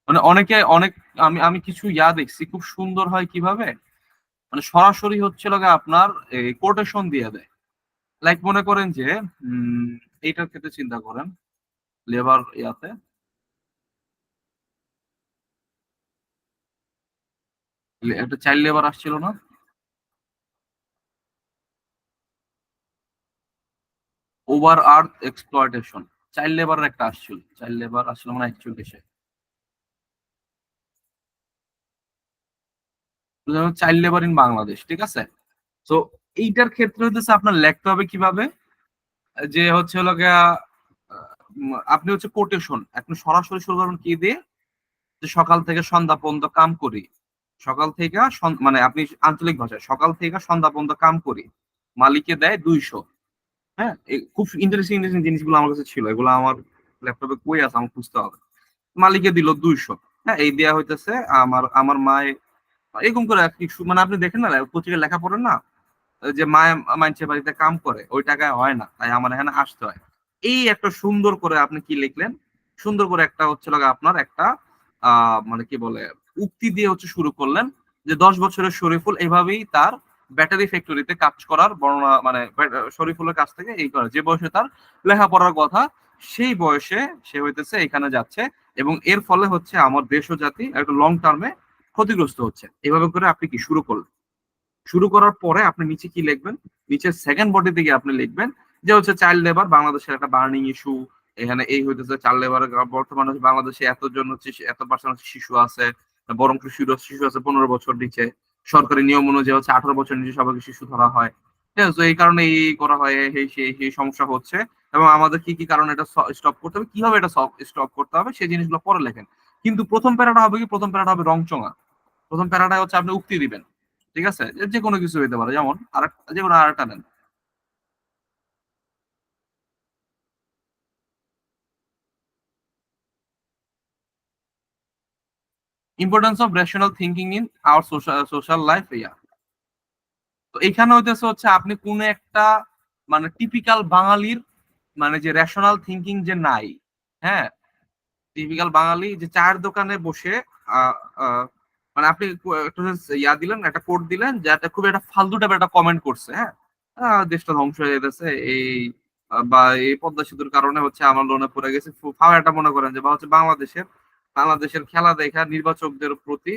মানে অনেকে অনেক, আমি আমি কিছু দেখছি খুব সুন্দর হয় কিভাবে, মানে সরাসরি হচ্ছে লাগে আপনার কোটেশন দিয়ে দেয়। লাইক মনে করেন যে উম এইটার ক্ষেত্রে চিন্তা করেন, লেবার ইয়াতে একটা চাইল্ড লেবার আসছিল না, ওভার আর্থ এক্সপ্লয়টেশন, চাইল্ড লেবার একটা আসছিল, চাইল্ড লেবার আসছিল মানে 41-এ, চাইল্ড লেবার ইন বাংলাদেশ, ঠিক আছে? তো এইটার ক্ষেত্রে হচ্ছে আপনার লিখতে হবে কিভাবে, যে হচ্ছে হলো গিয়া আপনি হচ্ছে কোটেশন আপনি সরাসরি শুরু করবেন কি দিয়ে, যে সকাল থেকে সন্ধ্যা পর্যন্ত কাম করি, সকাল থেকে মানে আপনি আঞ্চলিক ভাষায় সকাল থেকে সন্ধ্যা পর্যন্ত কাম করি, মালিকে দেয় 200। হ্যাঁ, খুব ইন্টারেস্টিং ইন্টারেস্টিং জিনিসগুলো আমার কাছে ছিল, এগুলো আমার ল্যাপটপে কই আছে আমার খুঁজতে হবে। মালিকে দিল 200, হ্যাঁ, এই দেয়া হইতেছে আমার আমার মায়ে এরকম করে আর কি মানে আপনি দেখেন না পত্রিকায় লেখা পড়েন না, যে মায় মানুষের বাড়িতে কাম করে ওই টাকায় হয় না, তাই আমার এখানে আসতে হয়। এই একটা সুন্দর করে আপনি কি লিখলেন, সুন্দর করে একটা হচ্ছে লাগে আপনার একটা মানে কি বলে উক্তি দিয়ে হচ্ছে শুরু করলেন, যে 10 বছরের শরীফুল এভাবেই তার ব্যাটারি ফ্যাক্টরিতে কাজ করার বর্ণনা, মানে শরীফুলের কাছ থেকে এই করে যে বয়সে তার লেখাপড়ার কথা, সেই বয়সে সে হইতেছে এখানে যাচ্ছে, এবং এর ফলে হচ্ছে আমার দেশ ও জাতি একটা লং টার্মে ক্ষতিগ্রস্ত হচ্ছে। এভাবে করে আপনি কি শুরু করলেন, শুরু করার পরে আপনি নিচে কি লিখবেন, নিচের সেকেন্ড বডি থেকে আপনি লিখবেন যে হচ্ছে চাইল্ড লেবার বাংলাদেশের একটা বার্নিং ইস্যু, এখানে এই হইতেছে চাইল্ড লেবার বর্তমানে হচ্ছে বাংলাদেশে এতজন হচ্ছে এত পার্সেন্ট শিশু আছে, বরং শিশু শিশু আছে 15 বছর নিচে, সরকারি নিয়ম অনুযায়ী হচ্ছে 18 বছর নিচে সবাইকে শিশু ধরা হয়, ঠিক আছে? তো এই কারণে এই করা হয়, এই সেই সেই সমস্যা হচ্ছে, এবং আমাদের কি কি কারণে এটা স্টপ করতে হবে, কিভাবে এটা স্টপ করতে হবে, সেই জিনিসগুলো পরে লেখেন। কিন্তু প্রথম প্যারাটা হবে কি, প্রথম প্যারাটা হবে রংচঙা। প্রথম প্যারাটা হচ্ছে আপনি উক্তি দিবেন, ঠিক আছে? যে কোনো কিছু হইতে পারে, যেমন যে কোনো আরেকটা নেন, importance of rational thinking in our social life. Yeah, তো এখানে হইতেছে হচ্ছে আপনি কোন একটা মানে টিপিক্যাল বাঙালির মানে যে রেশনাল থিঙ্কিং যে নাই, হ্যাঁ, টিপিক্যাল বাঙালি যে চায়ের দোকানে বসে আহ, আহ, মানে আপনি একটা দিলেন, একটা কোড দিলেন, যেটা খুব একটা ফালতু টাইপের একটা কমেন্ট করছে, হ্যাঁ, দেশটা ধ্বংস হয়ে যেতেছে এই বা এই পদ্মা সেতুর কারণে হচ্ছে আমার লোনে পড়ে গেছে, ফাও একটা মনে করেন যে, বা হচ্ছে বাংলাদেশের খেলা দেখা নির্বাচকদের প্রতি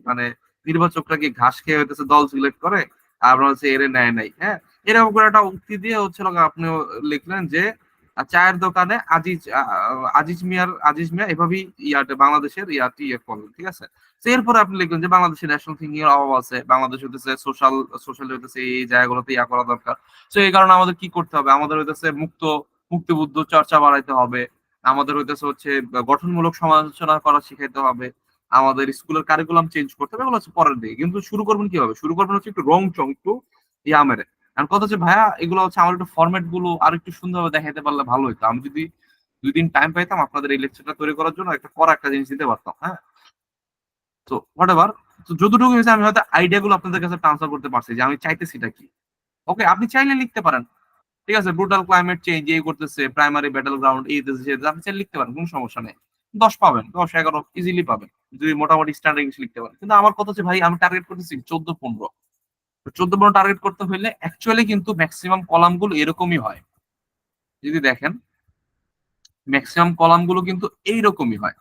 মানে নির্বাচকরা কি ঘাস খেয়ে হইতেছে দল সিলেক্ট করে, আর আপনার হচ্ছে এরে নেয় নাই, হ্যাঁ, এরকম করে একটা উক্তি দিয়ে হচ্ছে আপনি লিখলেন যে চায়ের দোকানে আজিজ মিয়া এভাবেই বাংলাদেশের ইয়ে করলেন, ঠিক আছে? তো এরপরে আপনি লিখলেন যে বাংলাদেশের ন্যাশনাল থিঙ্কিং এর অভাব আছে, বাংলাদেশ হইতেছে সোশ্যাল সোশ্যাল হইতেছে এই জায়গাগুলোতে ইয়া করা দরকার। তো এই কারণে আমাদের কি করতে হবে, আমাদের হইতেছে মুক্তিযুদ্ধ চর্চা বাড়াইতে হবে, আমাদের হইতেছে হচ্ছে গঠনমূলক সমালোচনা করা শিখাইতে হবে, আমাদের স্কুলের কারিকুলাম চেঞ্জ করতে হবে, এগুলো হচ্ছে পরের দিকে। কিন্তু শুরু করবেন কিভাবে, শুরু করবেন হচ্ছে একটু রং চং একটু মেরে। আর কথা হচ্ছে ভাইয়া এগুলো হচ্ছে আমার একটু ফরম্যাট গুলো আর একটু সুন্দরভাবে দেখাইতে পারলে ভালো হতো, আমি যদি 2 দিন টাইম পাইতাম আপনাদের এই লেকচারটা তৈরি করার জন্য একটা জিনিস দিতে পারতাম, হ্যাঁ। তো হোয়াট এভার, তো যতটুকু হয়েছে আমি হয়তো আইডিয়া গুলো আপনাদের কাছে ট্রান্সফার করতে পারছি যে আমি চাইতেছিটা কি। ওকে, আপনি চাইলে লিখতে পারেন, ঠিক আছে, ব্রুটাল ক্লাইমেট চেঞ্জ এই করতেছে, প্রাইমারি ব্যাটল গ্রাউন্ড এই দেশে, আপনি চাইলে লিখতে পারেন, কোনো সমস্যা নেই। 10 পাবেন, 10-11 ইজিলি পাবেন যদি মোটামুটি স্ট্যান্ডার্ড ইংলিশ লিখতে পারেন। কিন্তু আমার কথা হচ্ছে ভাই আমি টার্গেট করতেছি 14-15, 14-15 টার্গেট করতে হইলে অ্যাকচুয়ালি কিন্তু ম্যাক্সিমাম কলাম গুলো এরকমই হয়, যদি দেখেন ম্যাক্সিমাম কলাম গুলো কিন্তু এইরকমই হয়।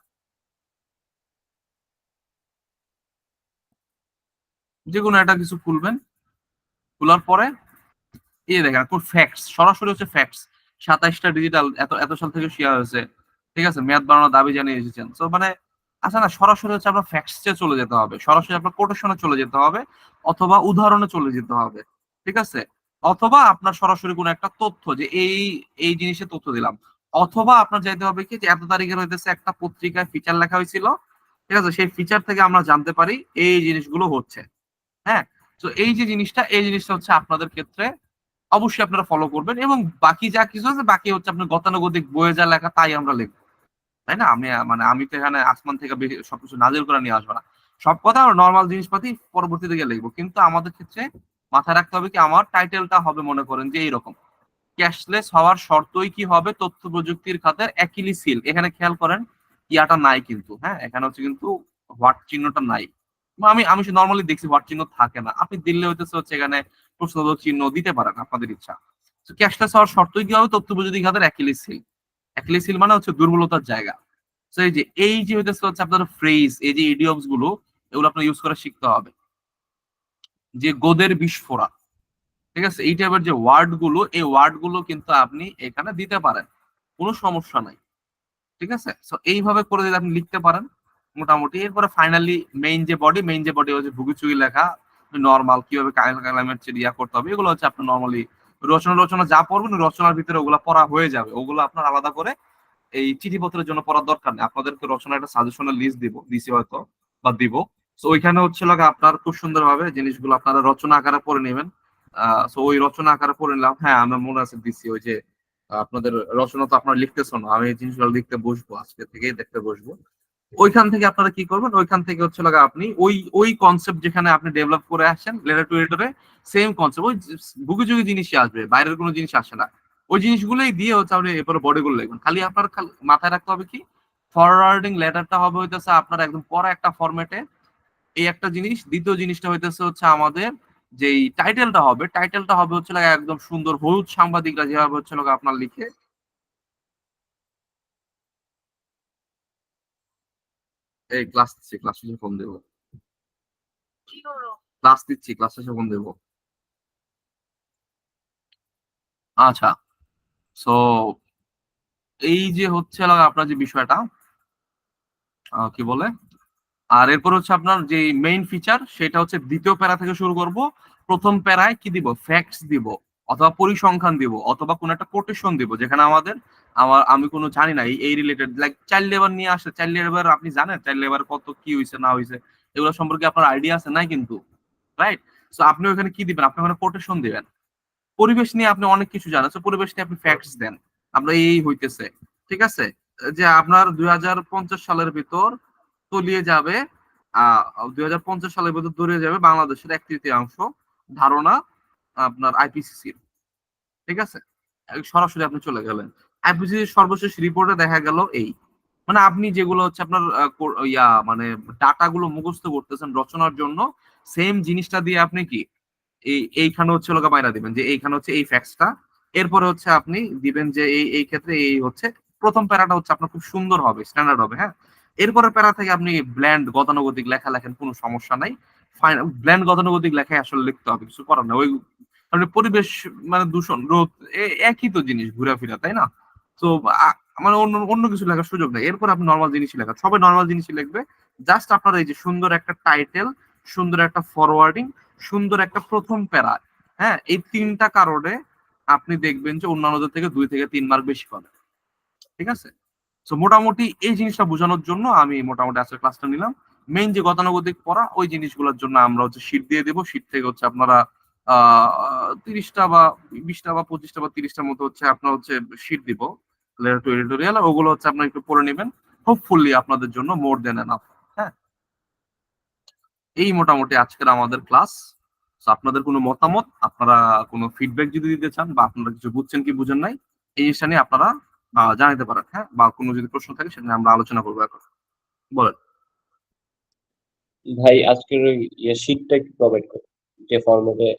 যে কোনো একটা কিছু খুলবেন, খোলার পরে এই দেখেন কোন ফ্যাক্টস, সরাসরি হচ্ছে ফ্যাক্টস। 27টা ডিজিটাল এত এত সাল থেকে শেয়ার হয়েছে, ঠিক আছে, মেয়াদ বাড়ানোর দাবি জানিয়ে এসেছেন। তো মানে আচ্ছা না, সরাসরি হচ্ছে আপনার ফ্যাক্টসে চলে যেতে হবে, সরাসরি আপনার কোটেশনে চলে যেতে হবে, অথবা উদাহরণে চলে যেতে হবে, ঠিক আছে, অথবা আপনার সরাসরি কোনো একটা তথ্য যে এই এই জিনিসের তথ্য দিলাম, অথবা আপনার যাইতে হবে কি যে এত তারিখের হইতেছে একটা পত্রিকায় ফিচার লেখা হয়েছিল, ঠিক আছে, সেই ফিচার থেকে আমরা জানতে পারি এই জিনিসগুলো হচ্ছে। হ্যাঁ, তো এই যে জিনিসটা, এই জিনিসটা হচ্ছে আপনাদের ক্ষেত্রে অবশ্যই আপনারা ফলো করবেন, এবং বাকি যা কিছু আছে বাকি হচ্ছে আপনার গতানুগতিক বইয়ে যা লেখা তাই আমরা লিখবো, তাই না? আমি মানে আমি তো এখানে আসমান থেকে সবকিছু নাজিল করে নিয়ে আসবো না, সব কথা নর্মাল জিনিসপাতি পরবর্তীতে গিয়ে লিখবো। কিন্তু আমাদের ক্ষেত্রে মাথায় রাখতে হবে কি, আমার টাইটেলটা হবে মনে করেন যে এইরকম, ক্যাশলেস হওয়ার শর্তই কি হবে তথ্য প্রযুক্তির খাতের অ্যাকিলিস হিল। এখানে খেয়াল করেন ইয়াটা নাই কিন্তু, হ্যাঁ, এখানে হচ্ছে কিন্তু হোয়াট চিহ্নটা নাই। আমি আমি নর্মালি দেখছি হোয়াট চিহ্ন থাকে না, আপনি দিল্লি হইতেছে হচ্ছে এখানে প্রশ্নবোধক চিহ্ন দিতে পারেন আপনাদের ইচ্ছা। ক্যাশলেস হওয়ার শর্তই কি হবে তথ্য প্রযুক্তি খাতের অ্যাকিলিস হিল। অ্যাকিলিস হিল মানে হচ্ছে দুর্বলতার জায়গা। তো এই যে হইতেছে হচ্ছে আপনার ফ্রেজ, এই যে ইডিয়মস গুলো, এগুলো আপনার ইউজ করা শিখতে হবে। যে গোদের বিস্ফোরা, ঠিক আছে, এই টাইপের যে ওয়ার্ড গুলো, এই ওয়ার্ড গুলো কিন্তু আপনি এখানে দিতে পারেন, কোনো সমস্যা নাই, ঠিক আছে। সো এইভাবে করে যদি আপনি লিখতে পারেন মোটামুটি, এরপরে ফাইনালি মেইন যে বডি হচ্ছে ভুগিচুগি লেখা, নর্মাল কিভাবে ক্লাইমেট চেঞ্জ ইয়া করতে হবে, এগুলো হচ্ছে আপনি নর্মালি রচনা যা পড়বেন রচনার ভিতরে ওগুলো পড়া হয়ে যাবে। ওগুলো আপনার আলাদা করে এই চিঠিপত্রের জন্য পড়ার দরকার নেই। আপনাদেরকে রচনার একটা সাজেশনের লিস্ট দিছি হয়তো, বা দিব। তো ওইখানে হচ্ছে লাগে আপনার খুব সুন্দরভাবে জিনিসগুলো আপনারা রচনা আকারে পড়ে নেবেন। সো ওই রচনা আকারে পড়ে নিলাম, হ্যাঁ আমার মনে আছে দিছি, ওই যে আপনাদের রচনা তো আপনারা লিখতেছ না, আমি এই জিনিসগুলো লিখতে বসবো, আজকে থেকেই দেখতে বসবো। ওইখান থেকে আপনারা কি করবেন, ওইখান থেকে হচ্ছে লাগা আপনি ওই ওই কনসেপ্ট যেখানে আপনি ডেভেলপ করে আসছেন লেটার টু এডিটরে, সেম কনসেপ্ট, ওই বুকিযোগী জিনিসই আসবে, বাইরের কোনো জিনিস আসে না। ওই জিনিসগুলোই দিয়ে হচ্ছে আপনি এরপরে বডিগুলো লিখবেন। খালি আপনার মাথায় রাখতে হবে কি, ফরওয়ার্ডিং লেটারটা হবে হইতেছে আপনার একদম পড়া একটা ফরম্যাটে, এই একটা জিনিস। দ্বিতীয় জিনিসটা হইতেছে হচ্ছে আমাদের যেই টাইটেলটা হবে হচ্ছে লাগা একদম সুন্দর, হলুদ সাংবাদিকরা যেভাবে হচ্ছে লাগা আপনার লিখে। এই ক্লাস শেষে ফোন দেবো, ক্লাস শেষে ফোন দেবো। আচ্ছা, সো এই যে হচ্ছে লাগা আপনার যে বিষয়টা, কি বলে, আর এরপর হচ্ছে আপনার যে মেইন ফিচার সেটা হচ্ছে দ্বিতীয় প্যারা থেকে শুরু করব। প্রথম প্যারায় কি দিব, ফ্যাক্টস দিব, অথবা পরিসংখ্যান দিব, অথবা কোন একটা কোটেশন দিব, যেখানে আমি কোনো জানি না এই রিলেটেড, লাইক চাইল্ড লেবার নিয়ে আসে। চাইল্ড লেবার আপনি জানেন চাইল্ড লেবার কত কি হয়েছে না হয়েছে, এগুলো সম্পর্কে আপনার আইডিয়া আছে নাই কিন্তু, রাইট? সো আপনি ওখানে কি দিবেন, আপনি ওখানে কোটেশন দিবেন। পরিবেশ নিয়ে আপনি অনেক কিছু জানেন, তো পরিবেশ নিয়ে আপনি ফ্যাক্টস দেন, আমরা এই হইতেছে, ঠিক আছে, যে আপনার 2050 সালের ভিতর তলিয়ে যাবে, 2050 সালের ভিতর তলিয়ে যাবে বাংলাদেশের 1/3 ধারণা আপনার আইপিসিসির, ঠিক আছে। সরাসরি আপনি চলে গেলেন আইপিসিসির সর্বশেষ রিপোর্টে দেখা গেল এই, মানে আপনি যেগুলো হচ্ছে আপনার মানে ডাটা গুলো মুখস্থ করতেছেন রচনার জন্য, সেম জিনিসটা দিয়ে আপনি কি এইখানে হচ্ছে লোকা বাইরা দিবেন যে এইখানে হচ্ছে এই ফ্যাক্টসটা। এরপরে হচ্ছে আপনি দিবেন যে এই ক্ষেত্রে এই হচ্ছে প্রথম প্যারাটা হচ্ছে আপনার খুব সুন্দর হবে, স্ট্যান্ডার্ড হবে, হ্যাঁ। এরপরে প্যারা থেকে আপনি ব্ল্যান্ড গতানুগতিক লেখা লেখেন, কোনো সমস্যা নাই। ব্ল্যান্ড গতানুগতিক লেখায় আসলে লিখতে হবে, কিছু করার না। ওই আপনি পরিবেশ মানে দূষণ রোধ একই তো জিনিস ঘুরাফিরা, তাই না? তো মানে অন্য অন্য কিছু লেখার সুযোগ নেই। এরপর আপনি নর্মাল জিনিসই লেখা, সবাই নর্মাল জিনিসই লিখবে। জাস্ট আপনার এই যে সুন্দর একটা টাইটেল, সুন্দর একটা ফরওয়ার্ডিং, সুন্দর একটা প্রথম প্যারা, হ্যাঁ, এই তিনটা কারণে আপনি দেখবেন যে অন্যান্যদের থেকে 2 থেকে 3 মার্ক বেশি পাবেন, ঠিক আছে। তো মোটামুটি এই জিনিসটা বোঝানোর জন্য আমি মোটামুটি আজকের ক্লাসটা নিলাম। মেইন যে গতানুগতিক পড়া, ওই জিনিসগুলোর জন্য আমরা হচ্ছে শীট দিয়ে দেবো। শীট থেকে হচ্ছে আপনারা 30টা বা 20টা বা 25টা বা 30টার মতো হচ্ছে আপনার হচ্ছে শীট দিব, লেটার টু এডিটোরিয়াল, ওগুলো হচ্ছে আপনারা একটু পড়ে নেবেন। হোপফুলি আপনাদের জন্য মোর দেন এনাফ। হ্যাঁ, এই মোটামুটি আজকের আমাদের ক্লাস। আপনাদের কোনো মতামত, আপনারা কোনো ফিডব্যাক যদি দিতে চান, বা আপনারা কিছু বুঝছেন কি বুঝেন নাই, এই জিনিসটা নিয়ে আপনারা জানাতে পারেন, হ্যাঁ, বা কোনো যদি প্রশ্ন থাকে সেটা নিয়ে আমরা আলোচনা করবো এখন। বলেন। ভাই আজকের ওই শীটটা একটু প্রোভাইড করো, যে ফরম্যাটে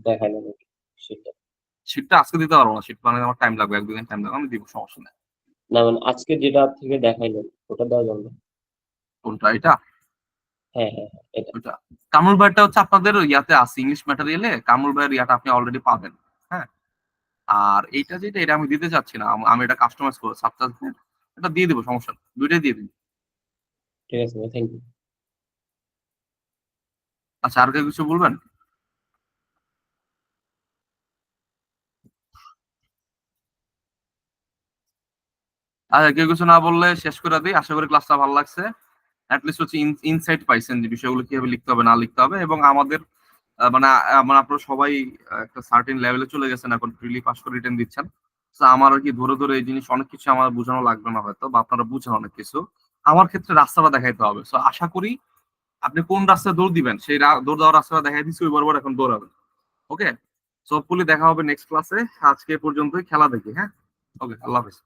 দেখানো নাকি শীটটা। শীটটা আজকে দিতে পারবো না, শীট বানাতে আমার টাইম লাগবে, 1-2 দিন টাইম লাগবে, আমি দিব, সমস্যা নেই। না মানে আজকে যেটা থেকে দেখাইলেন ওটা দেওয়া যাবে না? কোনটা এটা? হ্যাঁ হ্যাঁ হ্যাঁ, এটা। ওইটা কামরুল ভাইটা হচ্ছে আপনাদের ইয়াতে আছে, ইংলিশ ম্যাটেরিয়ালে কামরুল ভাইয়ের ইয়াটা আপনি অলরেডি পাবেন। আর এইটা যেটা এটা আমি দিতে চাচ্ছি না, আমি এটা কাস্টমাইজ করে সাবটাইটেল এটা দিয়ে দিব, সমস্যা নেই, দুইটাই দিয়ে দিন। ঠিক আছে ভাই, থ্যাংক ইউ। আচ্ছা, আর কেউ কিছু বলবেন? আচ্ছা, কেউ কিছু না বললে শেষ করে দিই। আশা করি ক্লাসটা ভালো লাগছে। অ্যাটলিস্ট হচ্ছে ইনসাইট পাইছেন যে বিষয়গুলো কিভাবে লিখতে হবে না লিখতে হবে, এবং আমাদের মানে আপনারা সবাই একটা সার্টেন লেভেলে চলে গেছেন, এখন প্রিলি পাস করে রিটেন দিচ্ছেন। তো আমার আর কি ধরে ধরে এই জিনিস অনেক কিছু আমার বোঝানো লাগবে না হয়তো, বা আপনারা বুঝেন অনেক কিছু। আমার ক্ষেত্রে রাস্তাটা দেখাইতে হবে। সো আশা করি আপনি কোন রাস্তায় দৌড় দিবেন সেই দৌড় দেওয়ার রাস্তাটা দেখাই দিচ্ছি, ওই বরাবর এখন দৌড়াবেন। ওকে, সো হোপফুলি দেখা হবে নেক্সট ক্লাসে। আজকে এ পর্যন্তই, খেলা দেখি। হ্যাঁ, ওকে, আল্লাহ হাফেজ।